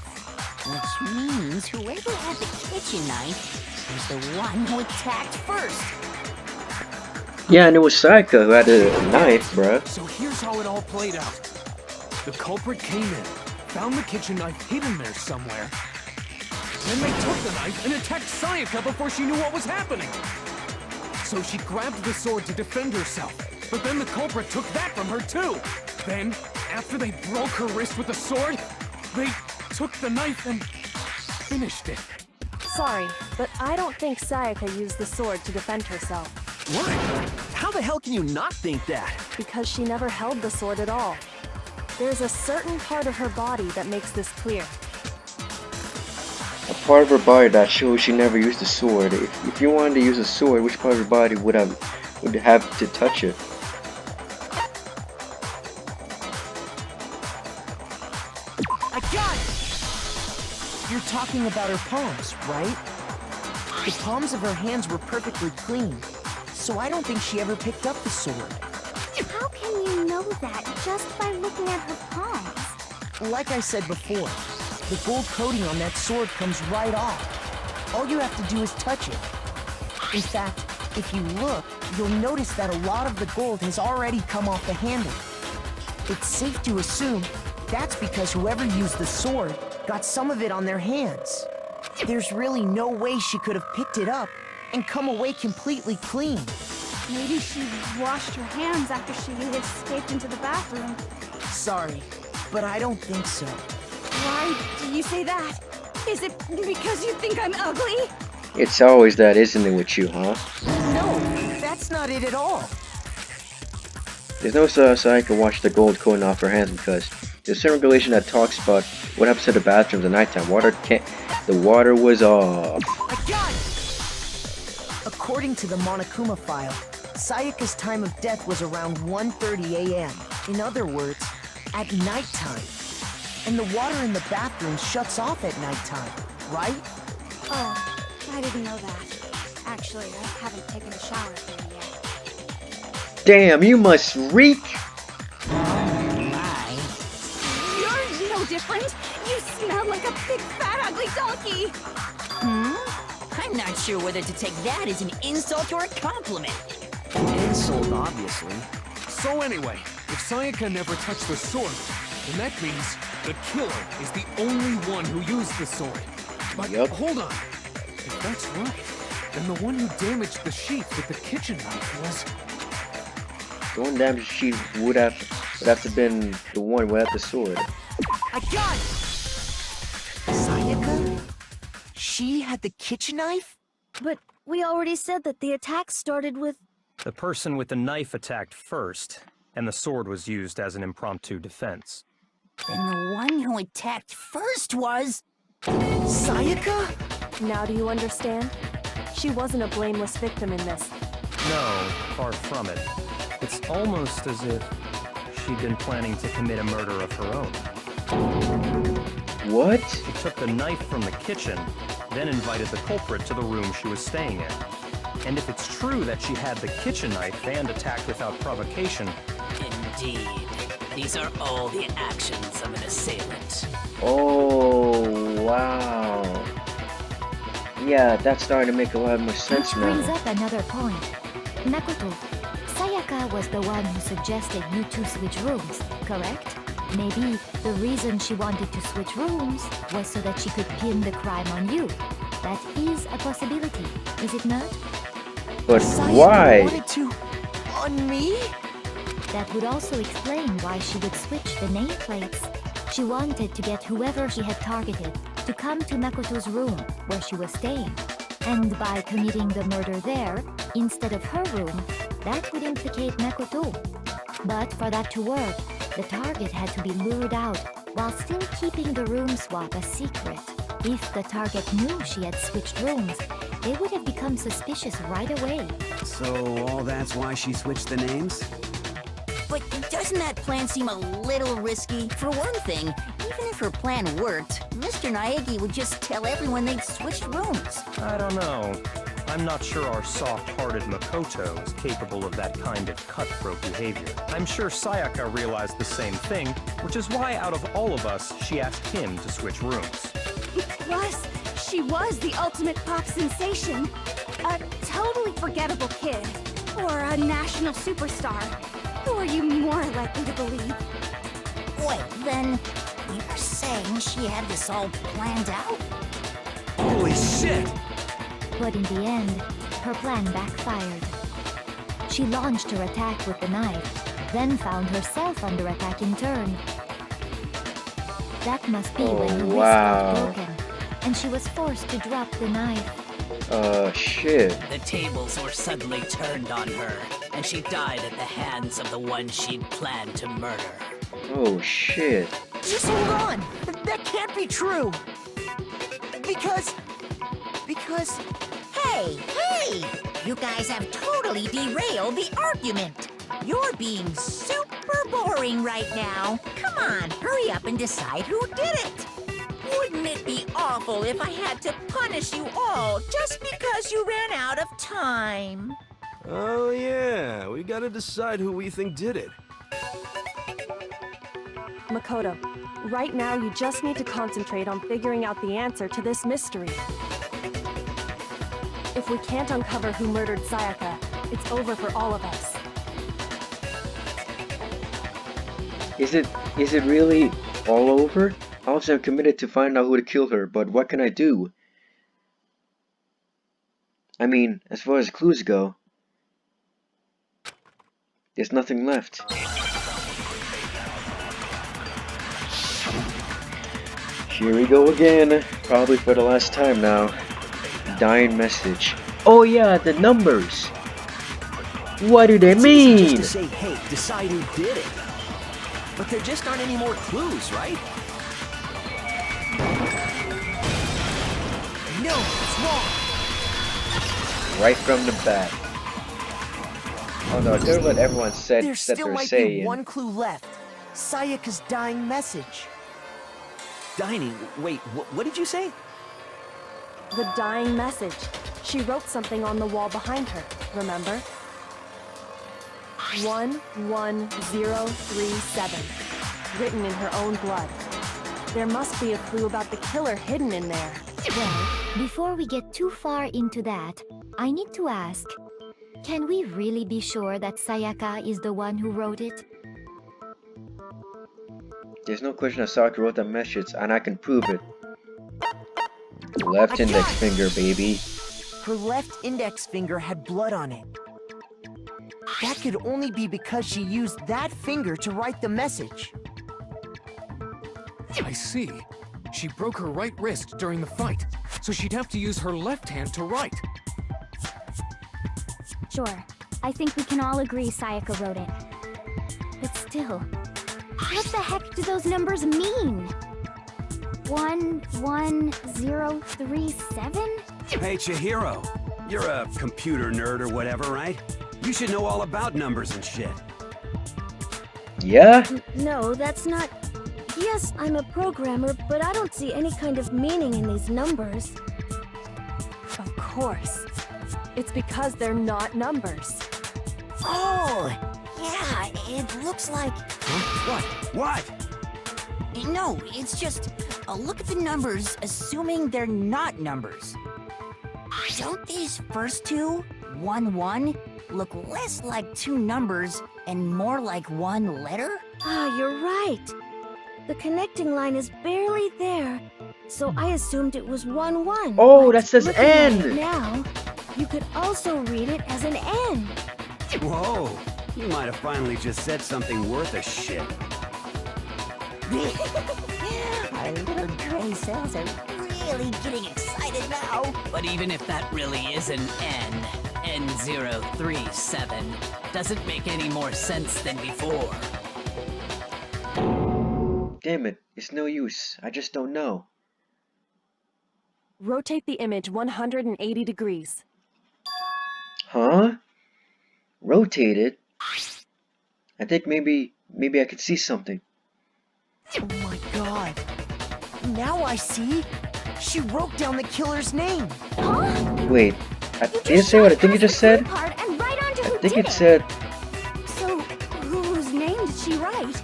Which means whoever had the kitchen knife was the one who attacked first. Yeah, and it was Sayaka who had a knife, bruh. So here's how it all played out. The culprit came in, found the kitchen knife hidden there somewhere. Then they took the knife and attacked Sayaka before she knew what was happening. So she grabbed the sword to defend herself, but then the culprit took that from her too. Then, after they broke her wrist with the sword, they took the knife and finished it. Sorry, but I don't think Sayaka used the sword to defend herself. What? How the hell can you not think that? Because she never held the sword at all. There's a certain part of her body that makes this clear. A part of her body that shows she never used the sword. If you wanted to use a sword, which part of her body would have to touch it? I got it! You're talking about her palms, right? The palms of her hands were perfectly clean, so I don't think she ever picked up the sword. How can you know that just by looking at her palms? Like I said before, the gold coating on that sword comes right off. All you have to do is touch it. In fact, if you look, you'll notice that a lot of the gold has already come off the handle. It's safe to assume that's because whoever used the sword got some of it on their hands. There's really no way she could have picked it up and come away completely clean. Maybe she washed her hands after she had escaped into the bathroom. Sorry, but I don't think so. Why do you say that? Is it because you think I'm ugly? It's always that, isn't it, with you, huh? No, that's not it at all. There's no Sayaka wash the gold coating off her hands because there's some regulation that talks about what happens to the bathrooms at nighttime. The water was off. I got it! According to the Monokuma file, Sayaka's time of death was around 1:30 a.m. In other words, at nighttime. And the water in the bathroom shuts off at nighttime, right? Oh, I didn't know that. Actually, I haven't taken a shower there yet. Damn, you must reek. You're no different. You smell like a big, fat, ugly donkey. I'm not sure whether to take that as an insult or a compliment. Insult, obviously. So anyway, if Sayaka never touched the sword, then that means the killer is the only one who used the sword. But Yup. hold on. If that's right, then the one who damaged the sheath with the kitchen knife was... The one damage she would have to been the one without the sword. I got it! Sayaka? She had the kitchen knife? But we already said that the attack started with... The person with the knife attacked first, and the sword was used as an impromptu defense. Then the one who attacked first was... Sayaka? Now do you understand? She wasn't a blameless victim in this. No, far from it. It's almost as if she'd been planning to commit a murder of her own. What? She took the knife from the kitchen, then invited the culprit to the room she was staying in. And if it's true that she had the kitchen knife and attacked without provocation... Indeed. These are all the actions of an assailant. Oh, wow. Yeah, that's starting to make a lot more sense Which brings now. up another point. Makoto, Sayaka was the one who suggested you two switch rooms, correct? Maybe the reason she wanted to switch rooms was so that she could pin the crime on you. That is a possibility, is it not? But Sayaka why? wanted to... on me? That would also explain why she would switch the nameplates. She wanted to get whoever she had targeted to come to Makoto's room where she was staying. And by committing the murder there, instead of her room, that would implicate Makoto. But for that to work, the target had to be lured out while still keeping the room swap a secret. If the target knew she had switched rooms, they would have become suspicious right away. So all that's why she switched the names? But doesn't that plan seem a little risky? For one thing, even if her plan worked, Mr. Naegi would just tell everyone they'd switched rooms. I don't know. I'm not sure our soft-hearted Makoto is capable of that kind of cutthroat behavior. I'm sure Sayaka realized the same thing, which is why out of all of us, she asked him to switch rooms. Plus, she was the ultimate pop sensation. A totally forgettable kid. Or a national superstar. Who are you more likely to believe? Wait, then you're saying she had this all planned out? Holy shit! But in the end, her plan backfired. She launched her attack with the knife, then found herself under attack in turn. That must be when her wrist got broken, and she was forced to drop the knife. Shit. The tables were suddenly turned on her, and she died at the hands of the one she'd planned to murder. Oh, shit. Just hold on! That can't be true! Because... Hey! You guys have totally derailed the argument. You're being super boring right now. Come on, hurry up and decide who did it. Wouldn't it be awful if I had to punish you all just because you ran out of time? Oh yeah, we gotta decide who we think did it. Makoto, right now you just need to concentrate on figuring out the answer to this mystery. If we can't uncover who murdered Sayaka, it's over for all of us. Is it really all over? Also, I'm committed to find out who to kill her, but what can I do? I mean, as far as clues go, there's nothing left. Here we go again, probably for the last time now. Dying message. Oh yeah, the numbers. What do they It's mean? easy just to say, hey, decide who did it. But there just aren't any more clues, right? No, it's wrong! Right from the bat. Oh no, they're what everyone said There that still they're might saying. be one clue left. Sayaka's dying message. Dining, wait, what did you say? The dying message. She wrote something on the wall behind her, remember? 11037, written in her own blood. There must be a clue about the killer hidden in there. Well, before we get too far into that, I need to ask, can we really be sure that Sayaka is the one who wrote it? There's no question that Sayaka wrote that message, and I can prove it. Left index finger, baby. Her left index finger had blood on it. That could only be because she used that finger to write the message. I see. She broke her right wrist during the fight, so she'd have to use her left hand to write. Sure. I think we can all agree Sayaka wrote it. But still, what the heck do those numbers mean? 11037? Hey, Chihiro. You're a computer nerd or whatever, right? You should know all about numbers and shit. Yeah? No, that's not... Yes, I'm a programmer, but I don't see any kind of meaning in these numbers. Of course. It's because they're not numbers. Oh, yeah, it looks like... What? What? No, it's just, look at the numbers, assuming they're not numbers. Don't these first two, 1-1, look less like two numbers and more like one letter? Ah, you're right. The connecting line is barely there, so I assumed it was 1-1. Oh, but that says looking at N. it now, you could also read it as an N. Whoa. You might have finally just said something worth a shit. Our little gray cells are really getting excited now. But even if that really is an N, N037, doesn't make any more sense than before. Damn it, it's no use. I just don't know. Rotate the image 180 degrees. Huh? Rotate it? I think maybe I could see something. Oh my god. Now I see. She wrote down the killer's name. Wait, did it say what I think it just said? Part and right onto I who think did it said... So, whose name did she write?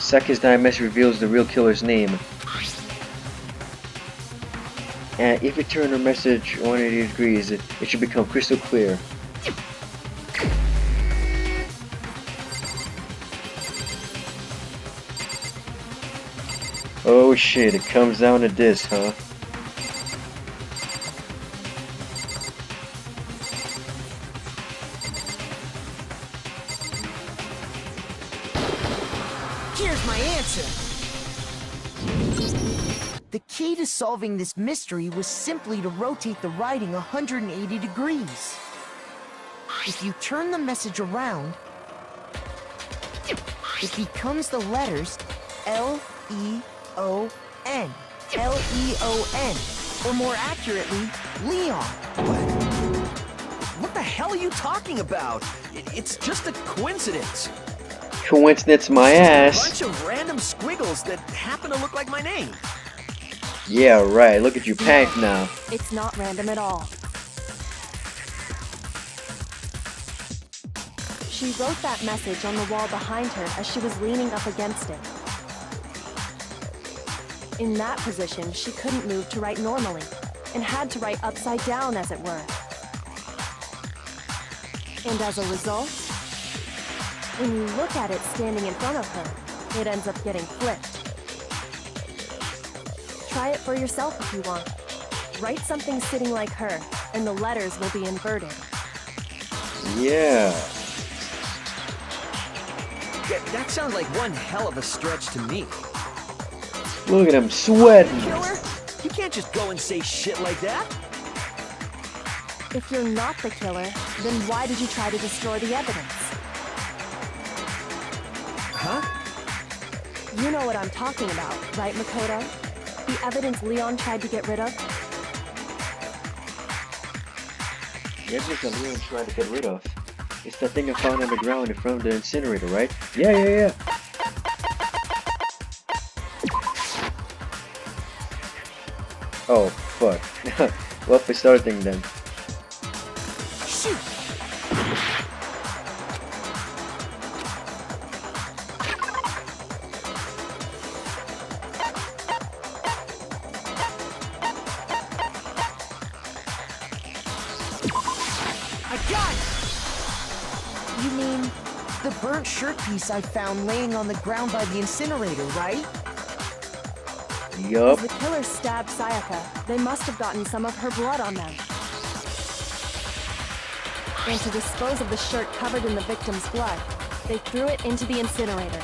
Seconds that message reveals the real killer's name. And if you turn the message 180 degrees, it should become crystal clear. Oh shit, it comes down to this, huh? Here's my answer. The key to solving this mystery was simply to rotate the writing 180 degrees. If you turn the message around, it becomes the letters L-E-O-N. L-E-O-N. Or more accurately, Leon. What the hell are you talking about? It's just a coincidence. Coincidence my A ass. bunch of random squiggles that happen to look like my name. Yeah, right. Look at you panicked now. It's not random at all. She wrote that message on the wall behind her as she was leaning up against it. In that position, she couldn't move to write normally, and had to write upside down, as it were. And as a result, when you look at it standing in front of her, it ends up getting flipped. Try it for yourself if you want. Write something sitting like her, and the letters will be inverted. Yeah. That sounds like one hell of a stretch to me. Look at him sweating. Killer? You can't just go and say shit like that. If you're not the killer, then why did you try to destroy the evidence? Huh? You know what I'm talking about, right, Makoto? The evidence Leon tried to get rid of? The evidence that Leon tried to get rid of. It's that thing I found on the ground in front of the incinerator, right? Yeah. Oh, Fuck. What we starting then? Shoot! I got it! You mean the burnt shirt piece I found laying on the ground by the incinerator, right? Yup. As the killer stabbed Sayaka, they must have gotten some of her blood on them. And to dispose of the shirt covered in the victim's blood, they threw it into the incinerator.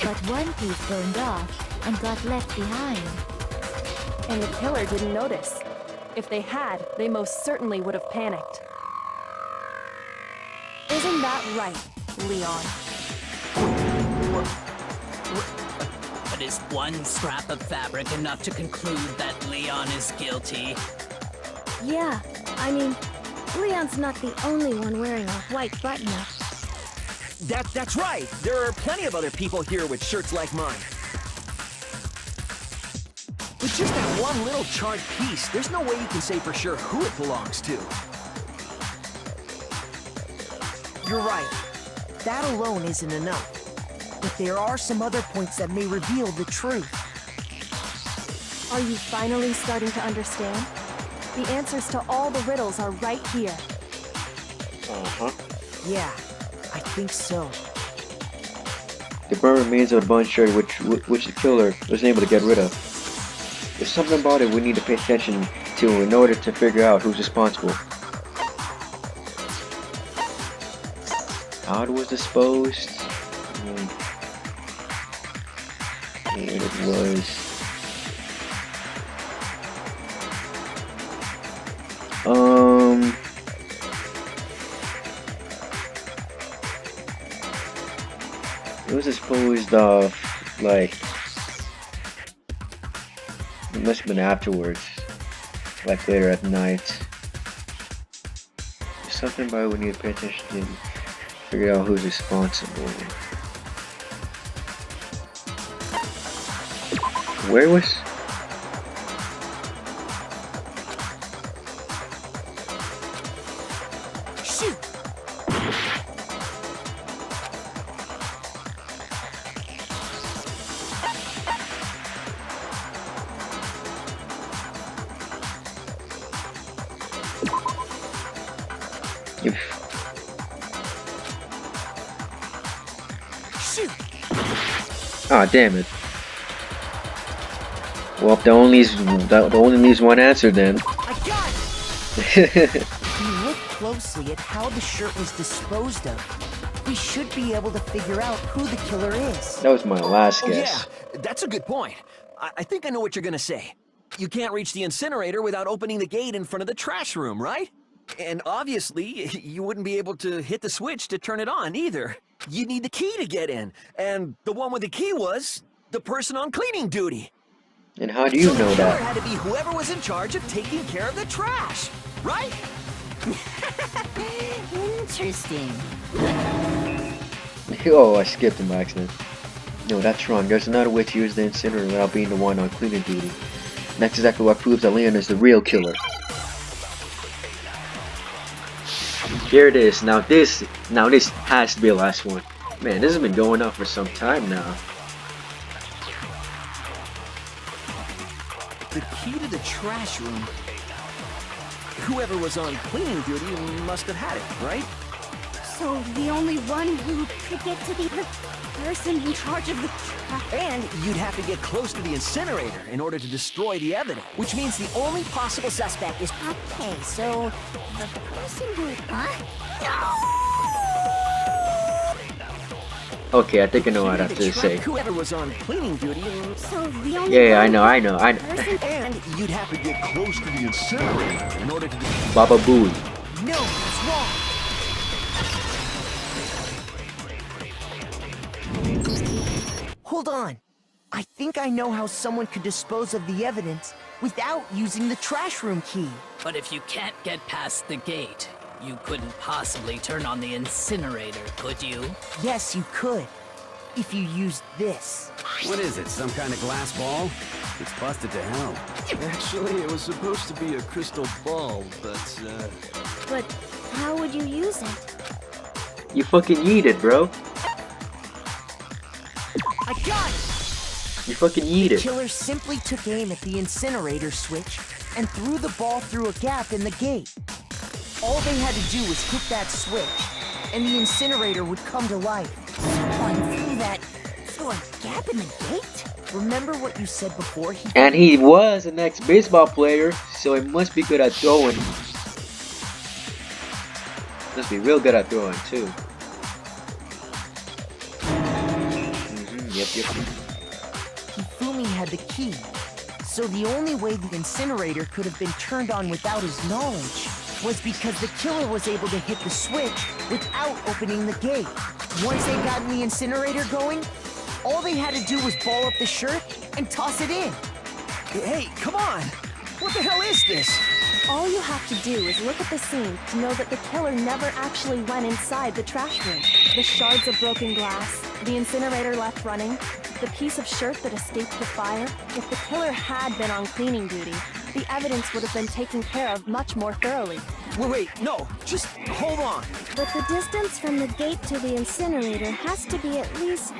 But one piece burned off and got left behind. And the killer didn't notice. If they had, they most certainly would have panicked. Isn't that right, Leon? But is one scrap of fabric enough to conclude that Leon is guilty? Yeah, I mean, Leon's not the only one wearing a white button-up. That's right. There are plenty of other people here with shirts like mine. With just that one little charred piece, there's no way you can say for sure who it belongs to. You're right. That alone isn't enough. But there are some other points that may reveal the truth. Are you finally starting to understand? The answers to all the riddles are right here. Uh-huh. Yeah, I think so. The burnt remains of a bun shirt which the killer was able to get rid of. There's something about it we need to pay attention to in order to figure out who's responsible. How it was disposed? And it was... It was disposed of, like... It must have been afterwards. Like later at night. There's something about it we need to pay attention to. Figure out who's responsible. Where was... Shoot! Shoot! Ah, damn it. Well, the only leaves one answer then. I got it! If you look closely at how the shirt was disposed of, we should be able to figure out who the killer is. That was my last Oh guess. yeah, that's a good point. I think I know what you're gonna say. You can't reach the incinerator without opening the gate in front of the trash room, right? And obviously, you wouldn't be able to hit the switch to turn it on either. You'd need the key to get in, and the one with the key was the person on cleaning duty. And how do you So know the killer that? had to be whoever was in charge of taking care of the trash, right? Interesting. Oh, I skipped him by accident. No, that's wrong. There's another way to use the incinerator without being the one on cleaning duty. And that's exactly what proves that Leon is the real killer. Here it is. Now this has to be the last one. Man, this has been going on for some time now. The key to the trash room. Whoever was on cleaning duty must have had it, right? So the only one who could get to the person in charge of the trash. And you'd have to get close to the incinerator in order to destroy the evidence, which means the only possible suspect is... Okay, so the person who... Okay, I think I know what I have to say. Whoever was on cleaning duty... So the only Yeah, I know. And you'd have to get close to the incinerator in order to... Baba Booey. No, that's wrong. Hold on. I think I know how someone could dispose of the evidence without using the trash room key. But if you can't get past the gate, you couldn't possibly turn on the incinerator, could you? Yes, you could. if you used this. What is it, some kind of glass ball? It's busted to hell. Actually, it was supposed to be a crystal ball, but, But how would you use it? You fucking yeet it, bro. I got it! You fucking yeet The it. killer simply took aim at the incinerator switch and threw the ball through a gap in the gate. All they had to do was hit that switch, and the incinerator would come to life. Someone threw a gap in the gate? Remember what you said before? And he was an ex-baseball player, so he must be good at throwing. Must be real good at throwing, too. Yep. Hifumi had the key, so the only way the incinerator could have been turned on without his knowledge was because the killer was able to hit the switch without opening the gate. Once they got the incinerator going, all they had to do was ball up the shirt and toss it in. Hey, come on! What the hell is this? All you have to do is look at the scene to know that the killer never actually went inside the trash room. The shards of broken glass, the incinerator left running, the piece of shirt that escaped the fire. If the killer had been on cleaning duty, the evidence would have been taken care of much more thoroughly. Wait, no, just hold on. But the distance from the gate to the incinerator has to be at least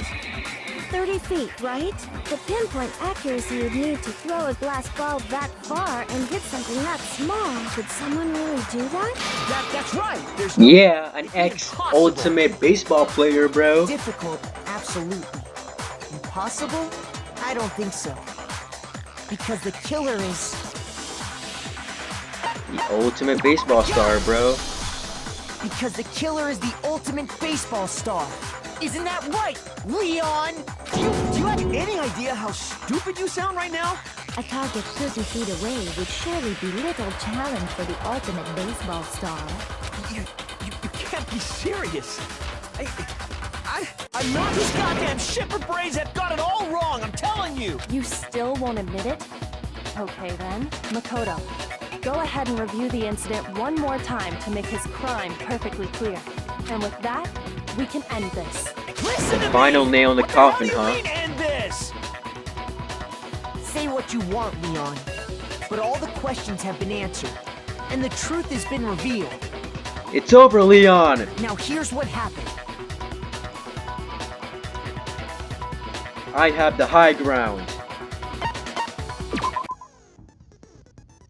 30 feet, right? The pinpoint accuracy you'd need to throw a glass ball that far and hit something that small. Could someone really do that? That's right. There's Yeah, an ex-ultimate baseball player, bro. Difficult, absolutely. Impossible? I don't think so. Because the killer is... The ultimate baseball star, bro. Because the killer is the ultimate baseball star. Isn't that right, Leon? Do you have any idea how stupid you sound right now? A target 30 feet away would surely be little challenge for the ultimate baseball star. You can't be serious. I'm not this goddamn shepherd brains that got it all wrong, I'm telling you! You still won't admit it? Okay then, Makoto. Go ahead and review the incident one more time to make his crime perfectly clear. And with that, we can end this. Listen to Final me! nail in the coffin, huh? What do you mean end this? Say what you want, Leon. But all the questions have been answered. And the truth has been revealed. It's over, Leon! Now here's what happened. I have the high ground.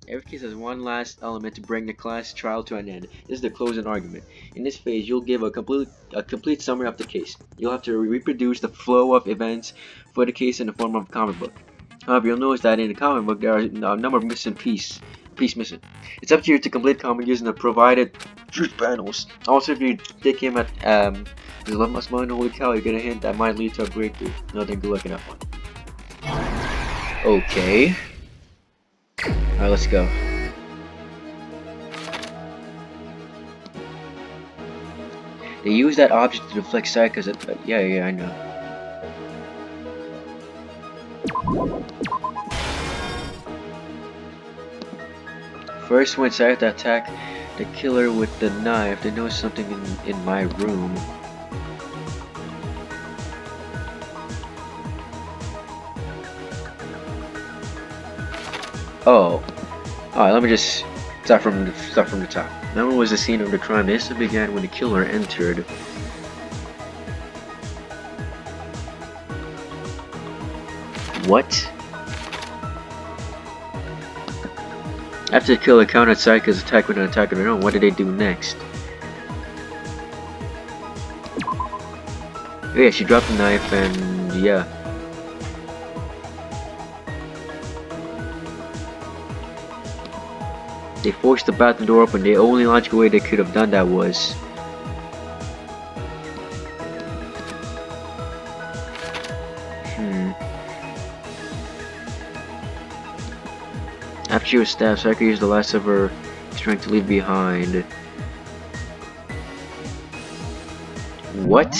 Every case has one last element to bring the class trial to an end. This is the closing argument. In this phase, you'll give a complete summary of the case. You'll have to reproduce the flow of events for the case in the form of a comic book. However, you'll notice that in the comic book there are a number of missing piece missing. It's up to you to complete the comic using the provided truth panels. Also, if you take him at his love must mind, holy cow, you get a hint that might lead to a breakthrough. Nothing good looking at one. Okay. Alright, let's go. They use that object to deflect Sayaka's. Yeah, I know. First, when Sayaka attacked the killer with the knife, they noticed something in my room. Oh. Alright, let me just start from the top. Remember was the scene of the crime. The incident began when the killer entered. What? After the killer countered Sayaka's attack with an attack of their own, what did they do next? Oh yeah, she dropped the knife and yeah. They forced the bathroom door open. The only logical way they could have done that was... After she was stabbed, Sayaka used the last of her strength to leave behind. What?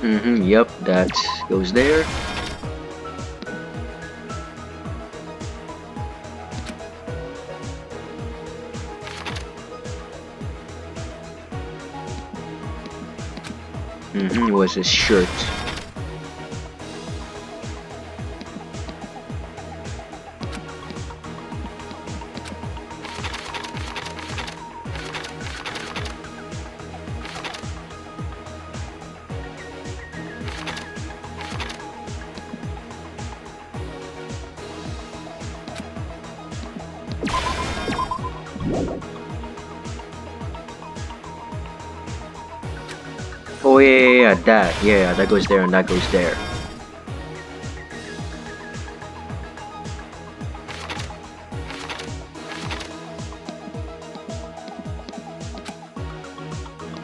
Yep, that goes there. It was his shirt. Oh yeah, that goes there and that goes there.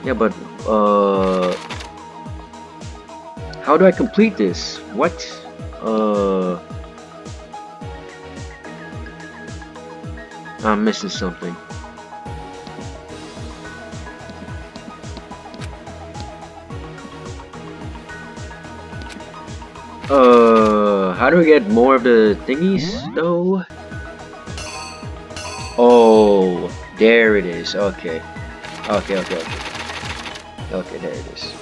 Yeah, but how do I complete this? What? I'm missing something. How do I get more of the thingies though? Oh, there it is. Okay, there it is.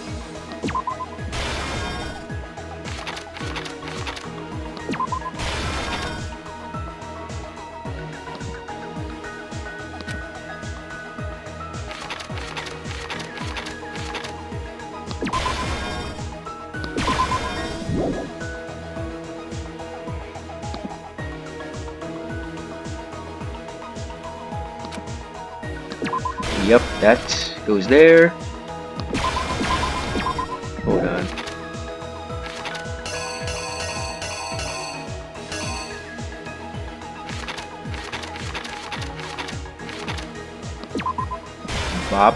Yep, that goes there. Hold on. Bop.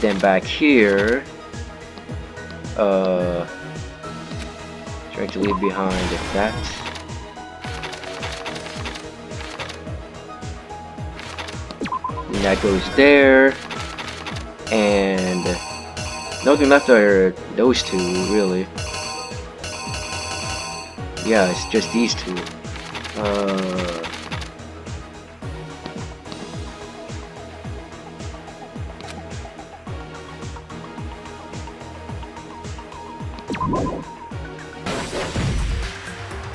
Then back here, trying to leave behind that. And that goes there, and nothing left are those two, really. Yeah, it's just these two.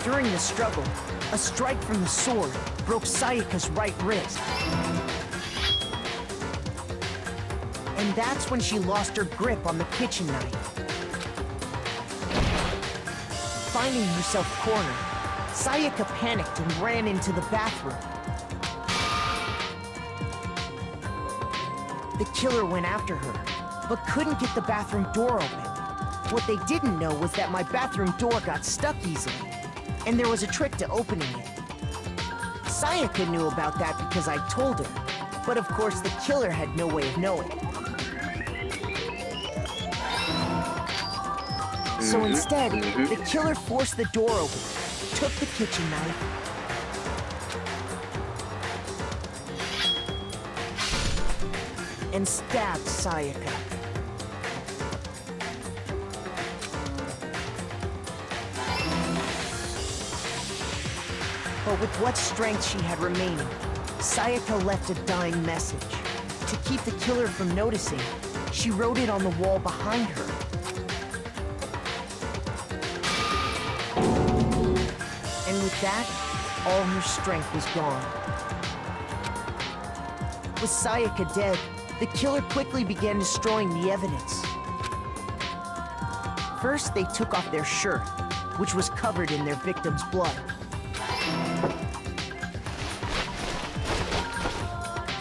During the struggle, a strike from the sword broke Sayaka's right wrist. And that's when she lost her grip on the kitchen knife. Finding herself cornered, Sayaka panicked and ran into the bathroom. The killer went after her, but couldn't get the bathroom door open. What they didn't know was that my bathroom door got stuck easily, and there was a trick to opening it. Sayaka knew about that because I told her, but of course the killer had no way of knowing. So instead, the killer forced the door open, took the kitchen knife, and stabbed Sayaka. But with what strength she had remaining, Sayaka left a dying message. To keep the killer from noticing, she wrote it on the wall behind her. And with that, all her strength was gone. With Sayaka dead, the killer quickly began destroying the evidence. First, they took off their shirt, which was covered in their victim's blood.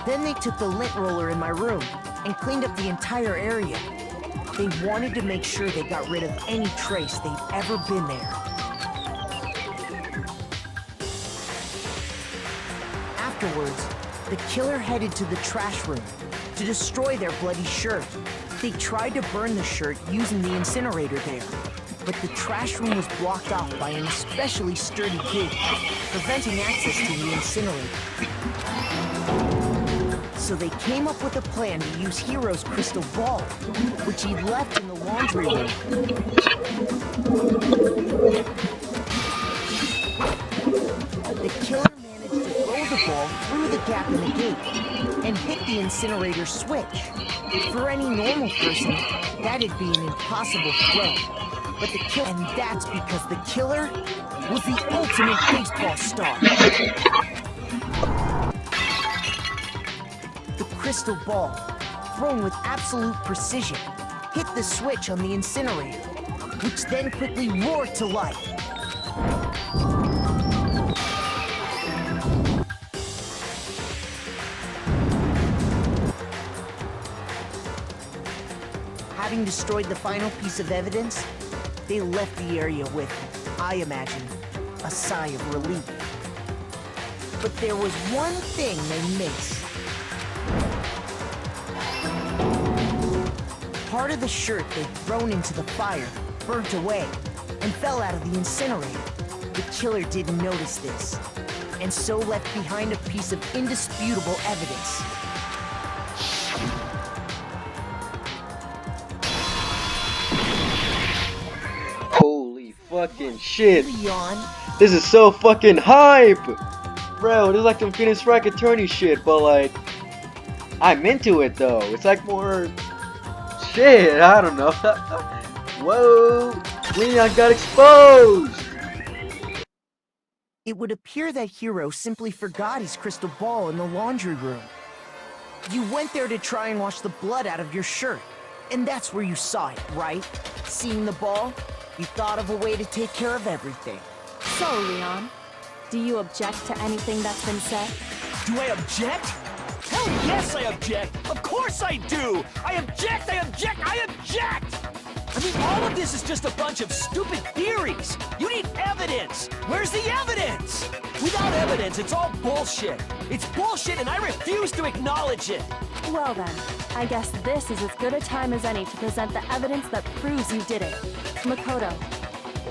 Then they took the lint roller in my room and cleaned up the entire area. They wanted to make sure they got rid of any trace they'd ever been there. Afterwards, the killer headed to the trash room to destroy their bloody shirt. They tried to burn the shirt using the incinerator there, but the trash room was blocked off by an especially sturdy gate, preventing access to the incinerator. So they came up with a plan to use Hiro's crystal ball, which he'd left in the laundry room. The killer managed to throw the ball through the gap in the gate and hit the incinerator switch. For any normal person, that'd be an impossible throw. But the killer, and that's because the killer was the ultimate baseball star. The crystal ball, thrown with absolute precision, hit the switch on the incinerator, which then quickly roared to life. Having destroyed the final piece of evidence, they left the area with, I imagine, a sigh of relief. But there was one thing they missed. Part of the shirt they'd thrown into the fire burnt away and fell out of the incinerator. The killer didn't notice this, and so left behind a piece of indisputable evidence. Holy fucking shit. Leon, This is so fucking hype! Bro, this is like some Phoenix Wright attorney shit, but like, I'm into it though. It's like more shit, I don't know. Whoa, Leon got exposed! it would appear that Hiro simply forgot his crystal ball in the laundry room. You went there to try and wash the blood out of your shirt, and that's where you saw it, right? Seeing the ball, you thought of a way to take care of everything. So, Leon, do you object to anything that's been said? Do I object? Hell yes, I object! Of course I do! I object! I object! I object! I mean, all of this is just a bunch of stupid theories! You need evidence! Where's the evidence? Without evidence, it's all bullshit! It's bullshit and I refuse to acknowledge it! Well then, I guess this is as good a time as any to present the evidence that proves you did it. Makoto,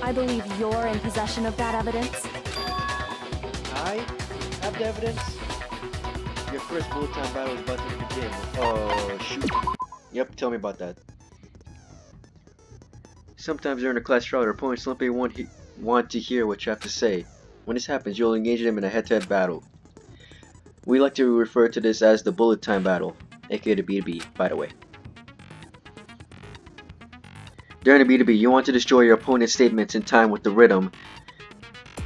I believe you're in possession of that evidence. I have the evidence. Your first bullet time battle is about to begin. Oh shoot. Yep, tell me about that. Sometimes during a class trial, your opponents simply want to hear what you have to say. When this happens, you'll engage them in a head-to-head battle. We like to refer to this as the bullet time battle, aka the B2B, by the way. During the B2B, you want to destroy your opponent's statements in time with the rhythm.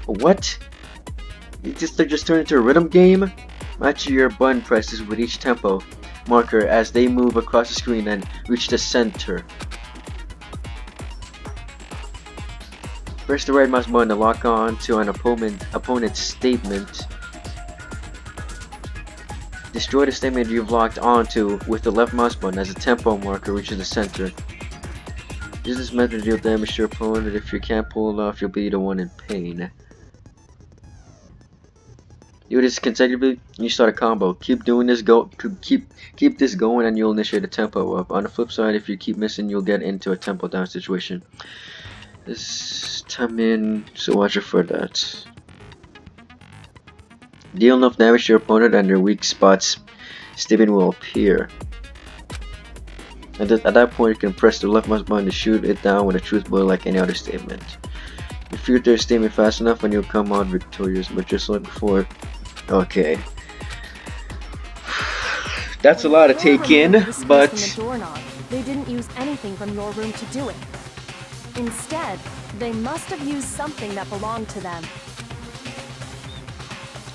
What? They just turned into a rhythm game? Match your button presses with each tempo marker as they move across the screen and reach the center. Press the right mouse button to lock on to an opponent's statement. Destroy the statement you've locked onto with the left mouse button as the tempo marker reaches the center. Use this method to deal damage to your opponent. If you can't pull it off, you'll be the one in pain. Do this consecutively, you start a combo. Keep doing this, keep this going, and you'll initiate a tempo up. On the flip side, if you keep missing, you'll get into a tempo down situation. This time in, so watch out for that. Deal enough damage to your opponent and their weak spots, statement will appear. At that point, you can press the left mouse button to shoot it down with a truth bullet like any other statement. You shoot their statement fast enough and you'll come out victorious, but just like before. Okay. That's a lot to take in, but they didn't use anything from your room to do it. Instead, they must have used something that belonged to them.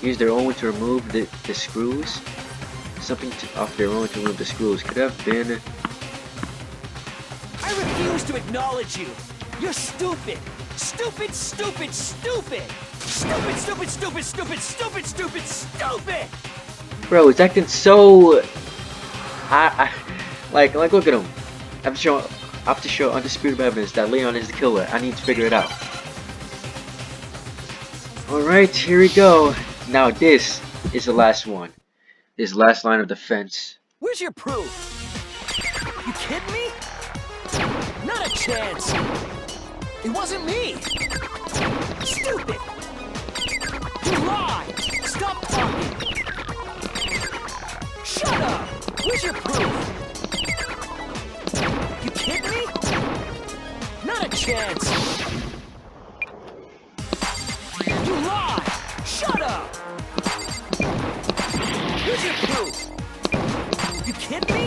Use their own to remove the screws. Something off their own to remove the screws. Could have been. I refuse to acknowledge you. You're stupid. Stupid, stupid, stupid. Stupid, stupid, stupid, stupid, stupid, stupid, stupid. Bro, it's acting so. Like look at him. I have to show undisputed evidence that Leon is the killer. I need to figure it out. Alright, here we go. Now this is the last one. This last line of defense. Where's your proof? You kidding me? Not a chance. It wasn't me. Stupid. You lied. Stop talking. Shut up. Where's your proof? You kidding me? Not a chance! You lie! Shut up! Where's your proof? You kidding me?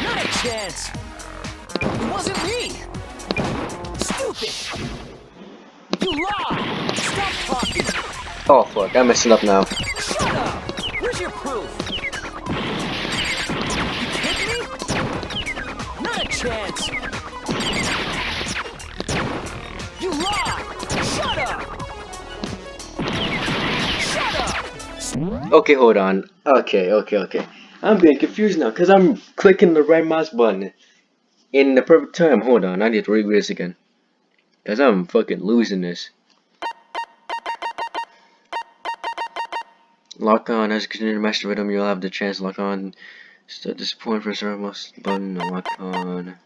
Not a chance! It wasn't me! Stupid! You lie! Stop talking! Oh fuck, I'm messing up now. Shut up! Where's your proof? You kidding me? Not a chance! You lie! Shut up! Shut up! Okay, hold on. Okay. I'm getting confused now because I'm clicking the right mouse button in the perfect time. Hold on, I need to read this again. Because I'm fucking losing this. Lock on. As you continue to master rhythm, you'll have the chance to lock on. Start this point, press the right mouse button and lock on.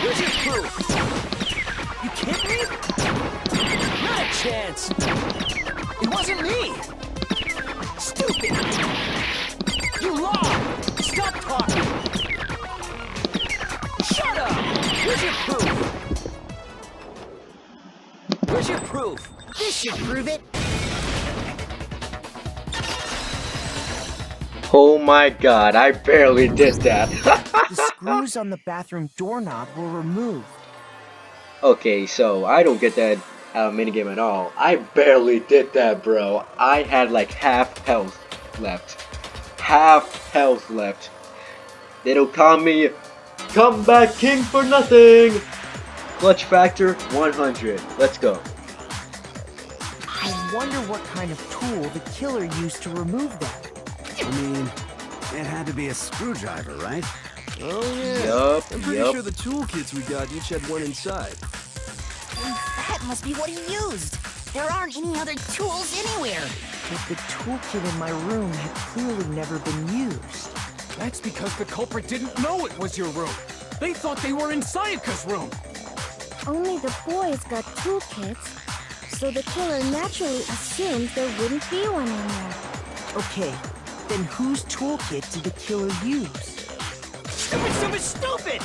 Where's your proof? You kidding me? Not a chance! It wasn't me! Stupid! You lie! Stop talking! Shut up! Where's your proof? Where's your proof? This should prove it. Oh my god, I barely did that. The screws on the bathroom doorknob were removed. Okay, so I don't get that minigame at all. I barely did that, bro. I had like half health left. Half health left. They don't call me comeback king for nothing. Clutch factor 100. Let's go. I wonder what kind of tool the killer used to remove that. I mean, it had to be a screwdriver, right? Oh yeah. Yup, I'm pretty yup. sure the toolkits we got each had one inside. That must be what he used. There aren't any other tools anywhere. But the toolkit in my room had clearly never been used. That's because the culprit didn't know it was your room. They thought they were in Sayaka's room. Only the boys got toolkits, so the killer naturally assumed there wouldn't be one in there. Okay, then whose toolkit did the killer use? Stupid, stupid, stupid!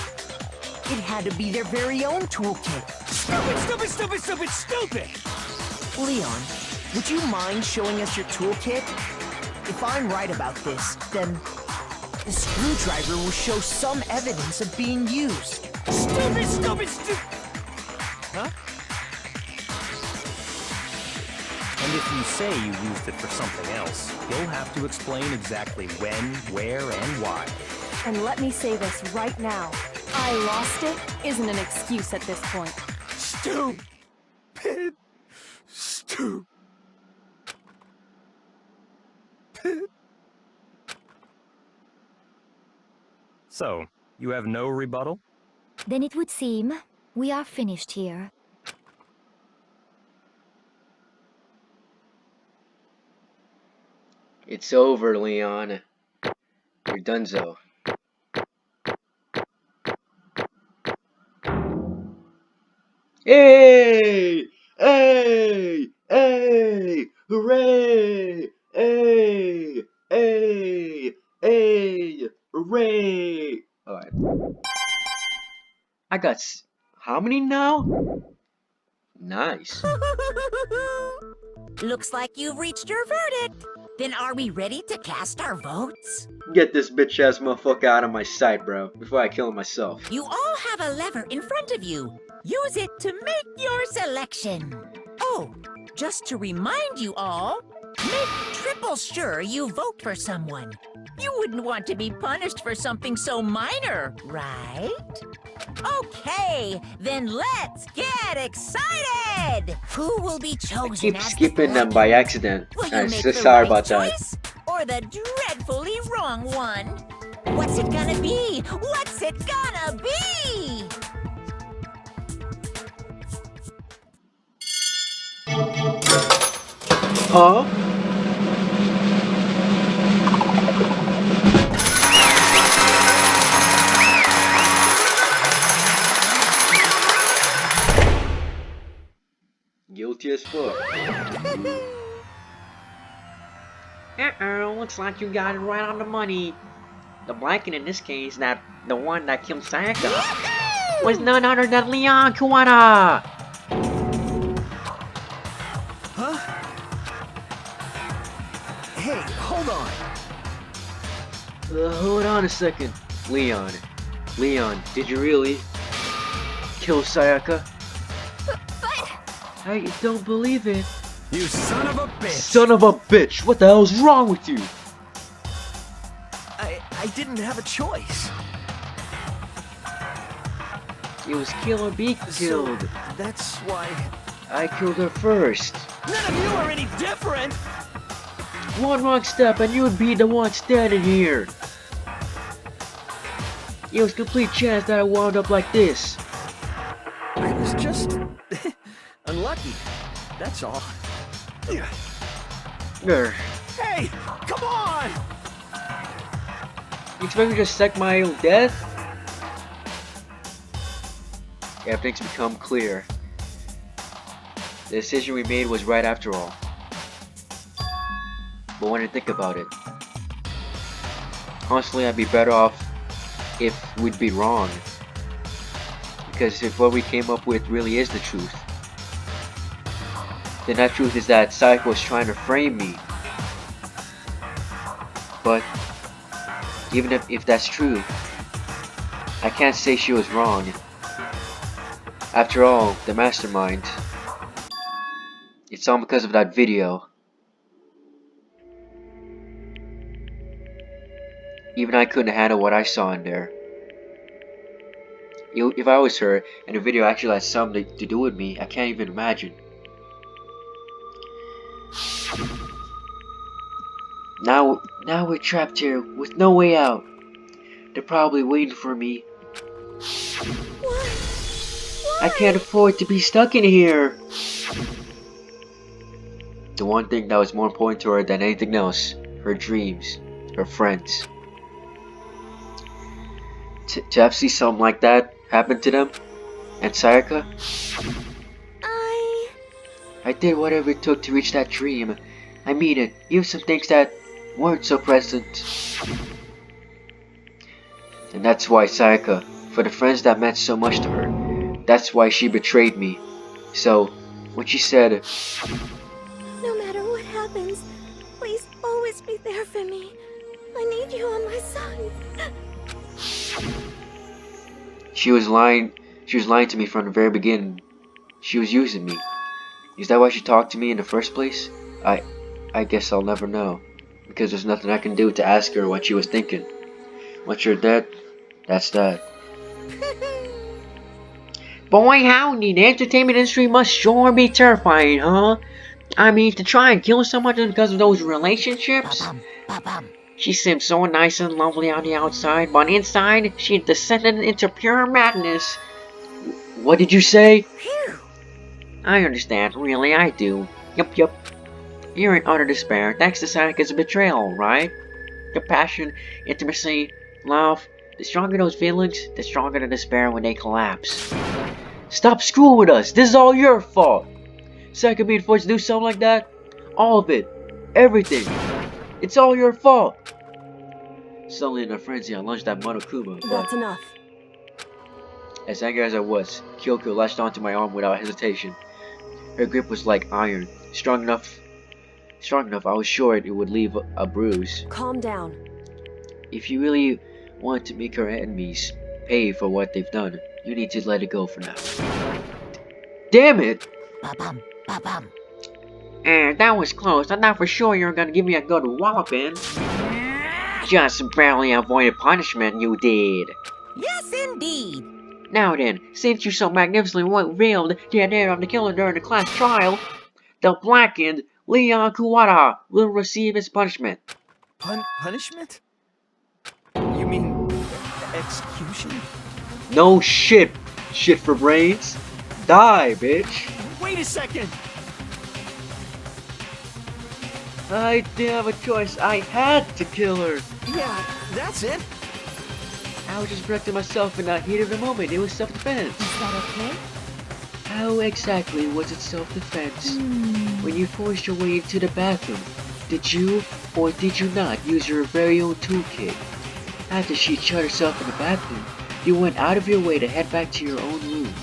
It had to be their very own toolkit. Stupid, stupid, stupid, stupid, stupid! Leon, would you mind showing us your toolkit? If I'm right about this, then the screwdriver will show some evidence of being used. Stupid, stupid, stupid! Huh? And if you say you used it for something else, you'll have to explain exactly when, where, and why. And let me say this right now. I lost it isn't an excuse at this point. Stupid! Stupid! So, you have no rebuttal? Then it would seem we are finished here. It's over, Leon. You're donezo. Hey! Hey! Hey! Hooray! Hey! Hey! Hey! Hooray! Alright. I got how many now? Nice. Looks like you've reached your verdict. Then are we ready to cast our votes? Get this bitch ass motherfucker out of my sight, bro, before I kill him myself. You all have a lever in front of you. Use it to make your selection. Oh, just to remind you all, make triple sure you vote for someone. You wouldn't want to be punished for something so minor, right? Okay, then let's get excited! Who will be chosen I keep as skipping the them by accident. Will you I'm make so the sorry right about that. choice or the dreadfully wrong one? What's it gonna be? What's it gonna be? Huh? Guilty as fuck. Uh-oh, looks like you got it right on the money. The blanket in this case, that the one that killed Sayaka, was none other than Leon Kuwata! Huh? Hey, hold on. Hold on a second. Leon, did you really kill Sayaka? But... I don't believe it. You son of a bitch! Son of a bitch! What the hell's wrong with you? I didn't have a choice. It was kill or be killed. So, that's why... I killed her first. None of you are any different! One wrong step and you would be the one standing here. It was a complete chance that I wound up like this. I was just... unlucky. That's all. Hey! Come on! You expect me to accept my own death? Everything's become clear. The decision we made was right after all. But when I think about it, honestly, I'd be better off if we'd be wrong. Because if what we came up with really is the truth, then that truth is that Sayaka was trying to frame me. But even if that's true, I can't say she was wrong. After all, the mastermind, it's all because of that video. Even I couldn't handle what I saw in there. If I was her and the video actually had something to do with me, I can't even imagine. Now we're trapped here with no way out. They're probably waiting for me. Why? I can't afford to be stuck in here. The one thing that was more important to her than anything else, her dreams, her friends. To have seen something like that happen to them, and Sayaka, I did whatever it took to reach that dream. I mean it, even some things that weren't so present. And that's why Sayaka, for the friends that meant so much to her, that's why she betrayed me. So, when she said, No matter what happens, please always be there for me. I need you on my side. she was lying to me from the very beginning. She was using me. Is that why she talked to me in the first place? I guess I'll never know. Because there's nothing I can do to ask her what she was thinking. Once you're dead, that's that. Boy howdy, the entertainment industry must sure be terrifying, huh? I mean, to try and kill someone just because of those relationships? She seemed so nice and lovely on the outside, but inside, she descended into pure madness. What did you say? I understand, really, I do. Yup. You're in utter despair, thanks to Sayaka's betrayal, right? Compassion, intimacy, love. The stronger those feelings, the stronger the despair when they collapse. Stop screwing with us! This is all your fault! Sayaka being forced to do something like that? All of it. Everything. It's all your fault! Suddenly in a frenzy, I lunged at Monokuma, but That's enough. as angry as I was, Kyoko latched onto my arm without hesitation. Her grip was like iron, strong enough I was sure it would leave a bruise. Calm down. If you really want to make her enemies pay for what they've done, you need to let it go for now. Damn it! That was close. I thought for sure you were gonna give me a good walloping. Just barely avoided punishment, you did. Yes, indeed. Now then, since you so magnificently revealed the idea of the killer during the class trial, the blackened Leon Kuwata will receive his punishment. Punishment? You mean... execution? No shit! Shit for brains! Die, bitch! Wait a second! I didn't have a choice. I had to kill her. Yeah, that's it. I was just protecting myself in that heat of the moment. It was self-defense. Is that okay? How exactly was it self-defense? When you forced your way into the bathroom, did you or did you not use your very own toolkit? After she shut herself in the bathroom, you went out of your way to head back to your own room.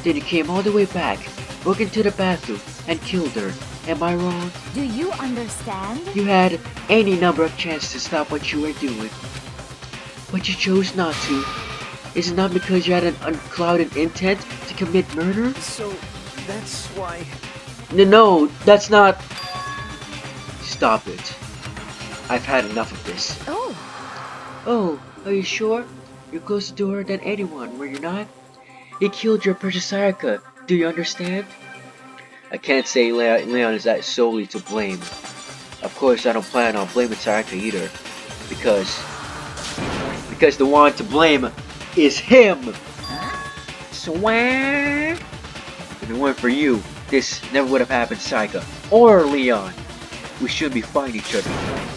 Then you came all the way back, broke into the bathroom, and killed her. Am I wrong? Do you understand? You had any number of chances to stop what you were doing, but you chose not to. Is it not because you had an unclouded intent to commit murder? So, that's why... No, that's not... Stop it. I've had enough of this. Oh, are you sure? You're closer to her than anyone, were you not? He killed your precious Sayaka. Do you understand? I can't say Leon is that solely to blame. Of course, I don't plan on blaming Sayaka either. Because the one to blame is him! Swag! If it weren't for you, this never would have happened to Sayaka or Leon. We should be fighting each other.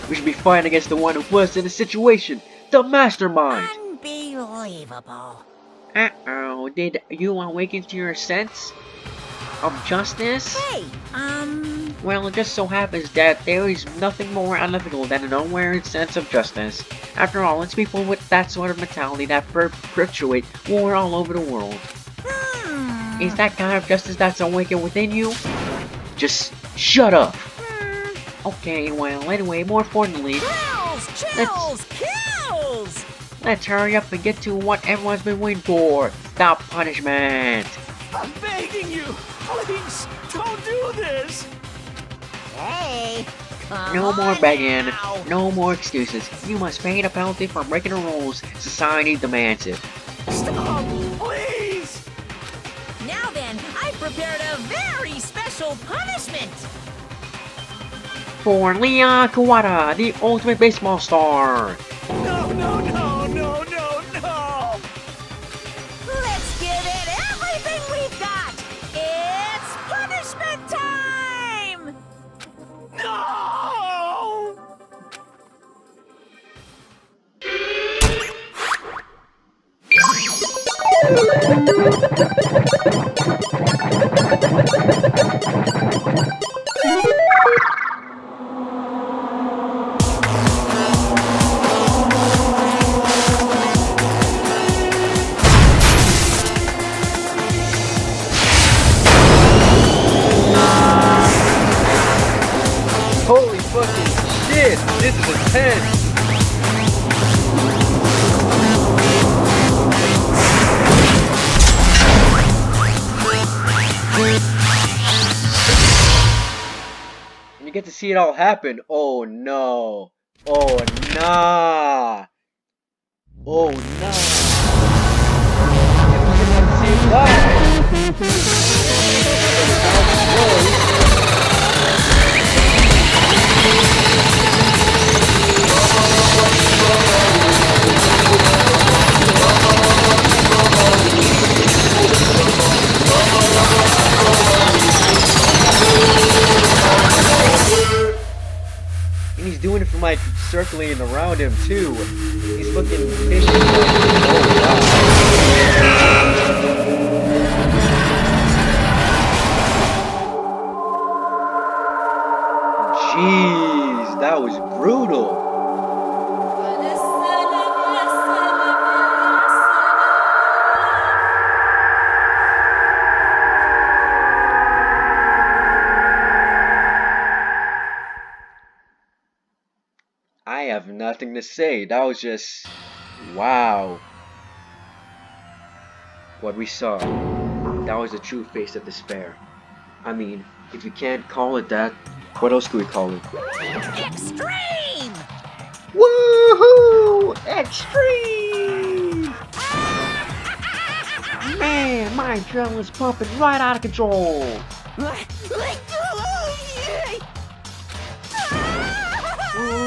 We should be fighting against the one who was in the situation, the mastermind! Unbelievable. Uh-oh, did you awaken to your sense of justice? Hey, Well, it just so happens that there is nothing more unethical than an unwary sense of justice. After all, it's people with that sort of mentality that perpetuate war all over the world. Is that kind of justice that's awakened within you? Just shut up. Okay, well, anyway, more importantly, let's hurry up and get to what everyone's been waiting for. Stop punishment. I'm begging you, please, don't do this. Hey, No more begging, no more excuses. You must pay the penalty for breaking the rules. Society demands it. Stop, please. now then, I've prepared a very special punishment. For Leon Kawada, the ultimate baseball star. No, no, no, no, no, no. Let's give it everything we've got. It's punishment time. No! Holy fucking shit! This is intense! And you get to see it all happen. Oh no. Oh nah. Oh nah. And he's doing it from like circling around him too. He's fucking fishing. Jeez, that was brutal. I have nothing to say. That was just wow. What we saw. That was the true face of despair. I mean, if you can't call it that, what else do we call it? Extreme! Woohoo! Extreme! Man, my adrenaline's pumping right out of control.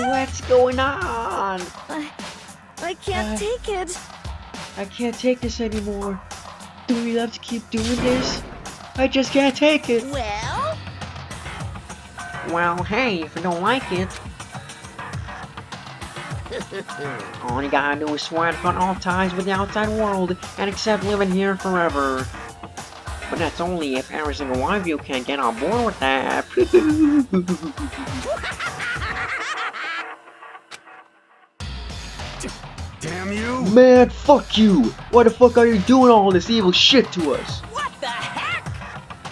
What's going on? I can't take it. I can't take this anymore. Do we have to keep doing this? I just can't take it. Well, hey, if you don't like it. All you gotta do is swear to cut all ties with the outside world and accept living here forever. But that's only if every single one of you can get on board with that. Damn you! Man, fuck you! Why the fuck are you doing all this evil shit to us?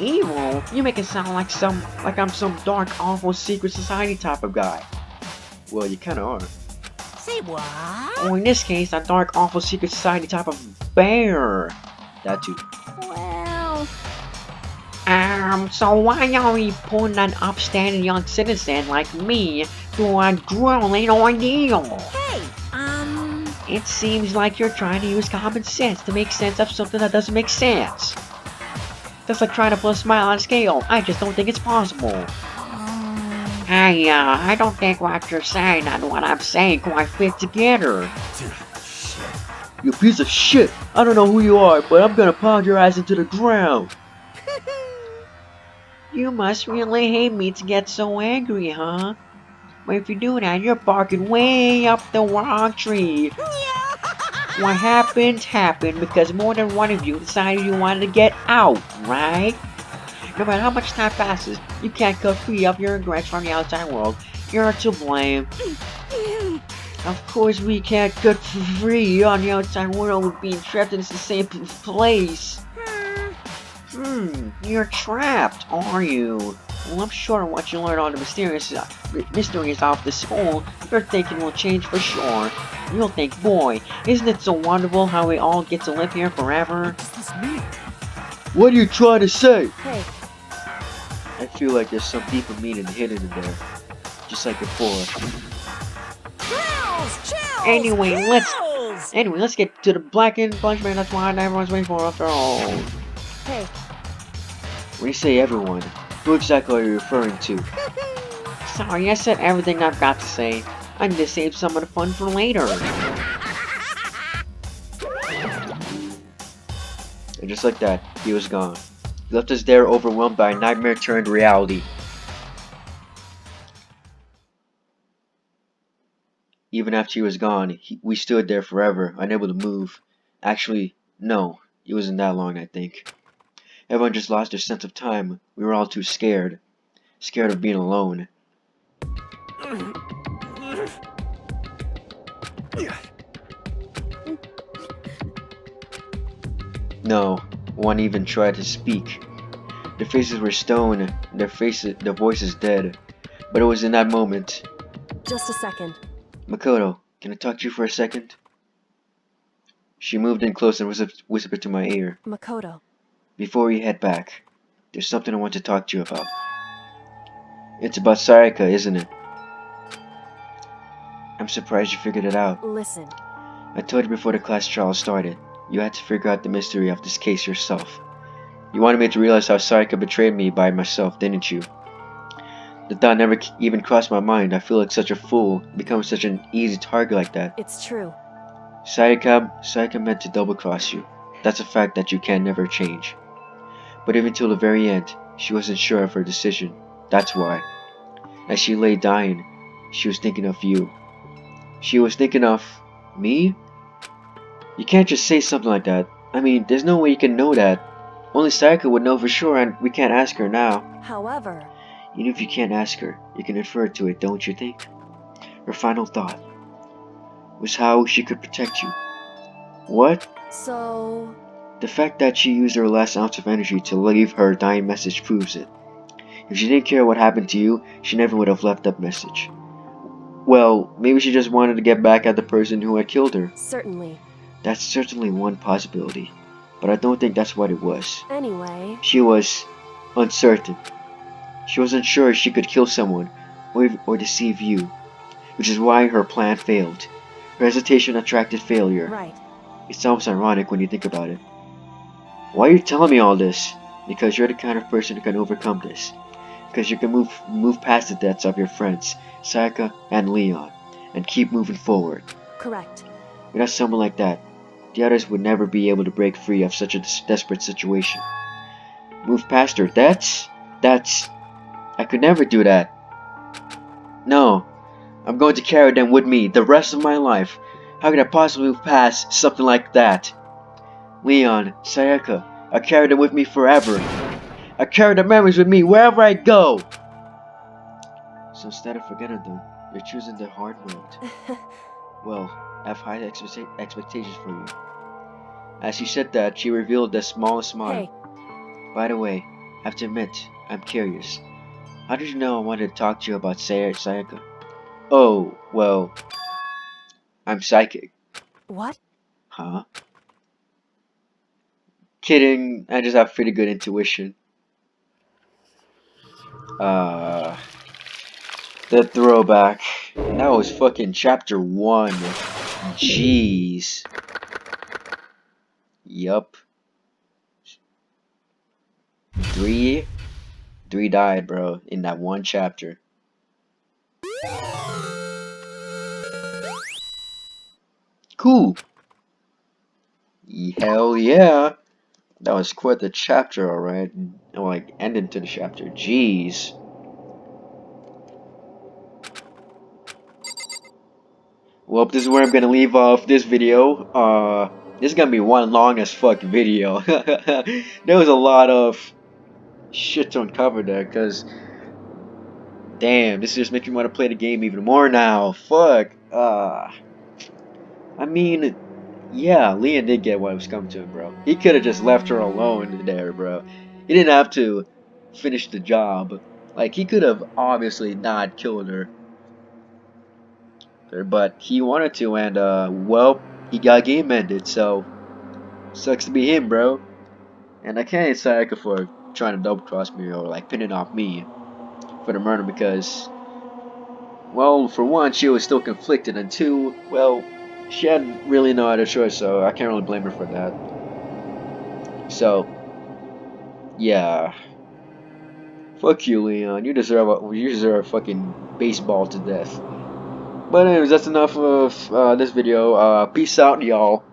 Evil? You make it sound like I'm some dark, awful secret society type of guy. Well, you kinda are. Say what? Or in this case, a dark, awful secret society type of bear. That too. Well, So why are we pulling an upstanding young citizen like me to a grueling ordeal? hey, It seems like you're trying to use common sense to make sense of something that doesn't make sense. That's like trying to put a smile on a scale. I just don't think it's possible. I don't think what you're saying and what I'm saying quite fit together. You piece of shit! I don't know who you are, but I'm gonna pound your ass into the ground! You must really hate me to get so angry, huh? But if you do that, you're barking way up the wrong tree. What happened because more than one of you decided you wanted to get out, right? No matter how much time passes, you can't cut free of your regrets from the outside world. You're to blame. Of course we can't cut free on the outside world with being trapped in the same place. You're trapped, are you? Well, I'm sure once you learn all the mysteries off the school, your thinking will change for sure. You'll think, boy, isn't it so wonderful how we all get to live here forever? What does this mean? What are you trying to say? Hey, I feel like there's some deeper meaning hidden in there. Just like before. Anyway, let's get to the blackened punishment. That's why everyone's waiting for after all. hey, When you say everyone, who exactly are you referring to? Sorry, I said everything I've got to say. I need to save some of the fun for later. And just like that, he was gone. He left us there overwhelmed by a nightmare turned reality. Even after he was gone, we stood there forever, unable to move. Actually, no, it wasn't that long, I think. Everyone just lost their sense of time. We were all too scared. Scared of being alone. No one even tried to speak. Their faces were stone, their voices dead. But it was in that moment. just a second. Makoto, can I talk to you for a second? She moved in close and whispered to my ear. Makoto. Before we head back, there's something I want to talk to you about. It's about Sayaka, isn't it? I'm surprised you figured it out. Listen. I told you before the class trial started. You had to figure out the mystery of this case yourself. You wanted me to realize how Sayaka betrayed me by myself, didn't you? The thought never even crossed my mind. I feel like such a fool, becoming such an easy target like that. It's true. Sayaka meant to double-cross you. That's a fact that you can never change. But even till the very end, she wasn't sure of her decision. That's why. As she lay dying, she was thinking of you. She was thinking of me? You can't just say something like that. I mean, there's no way you can know that. Only Sayaka would know for sure, and we can't ask her now. However, Even if you can't ask her, you can infer to it, don't you think? Her final thought was how she could protect you. What? so... The fact that she used her last ounce of energy to leave her dying message proves it. If she didn't care what happened to you, she never would have left that message. Well, maybe she just wanted to get back at the person who had killed her. Certainly. That's certainly one possibility, but I don't think that's what it was. Anyway... She was uncertain. She wasn't sure if she could kill someone or deceive you, which is why her plan failed. Her hesitation attracted failure. Right. It sounds ironic when you think about it. Why are you telling me all this? Because you're the kind of person who can overcome this. Because you can move past the deaths of your friends, Sayaka and Leon, and keep moving forward. Correct. Without someone like that, the others would never be able to break free of such a desperate situation. Move past her deaths? I could never do that. No, I'm going to carry them with me the rest of my life. How could I possibly pass something like that? Leon, Sayaka, I carry them with me forever. I carry the memories with me wherever I go. So instead of forgetting them, you're choosing the hard road. Well, I have high expectations for you. As she said that, she revealed the smallest smile. Hey. By the way, I have to admit, I'm curious. How did you know I wanted to talk to you about Sayaka? Oh, well, I'm psychic. What? Huh? Kidding, I just have pretty good intuition. The throwback. That was fucking chapter 1. Jeez. Yup. Three died, bro, in that one chapter. Cool. Hell yeah. That was quite the chapter, alright. Like, ending to the chapter. Jeez. Well, this is where I'm gonna leave off this video. This is gonna be one long as fuck video. There was a lot of shit to uncover there, cause damn, this just makes me want to play the game even more now. Fuck. I mean, yeah, Leon did get what was coming to him, bro. He could have just left her alone there, bro. He didn't have to finish the job. Like, he could have obviously not killed her. But he wanted to, and, well, he got game ended, so sucks to be him, bro. And I can't hate Sayaka for trying to double cross me or, like, pinning off me for the murder because, well, for one, she was still conflicted, and two, well, she had really no other choice, so I can't really blame her for that. So, yeah. Fuck you, Leon. You deserve a fucking baseball to death. But anyways, that's enough of this video. Peace out, y'all.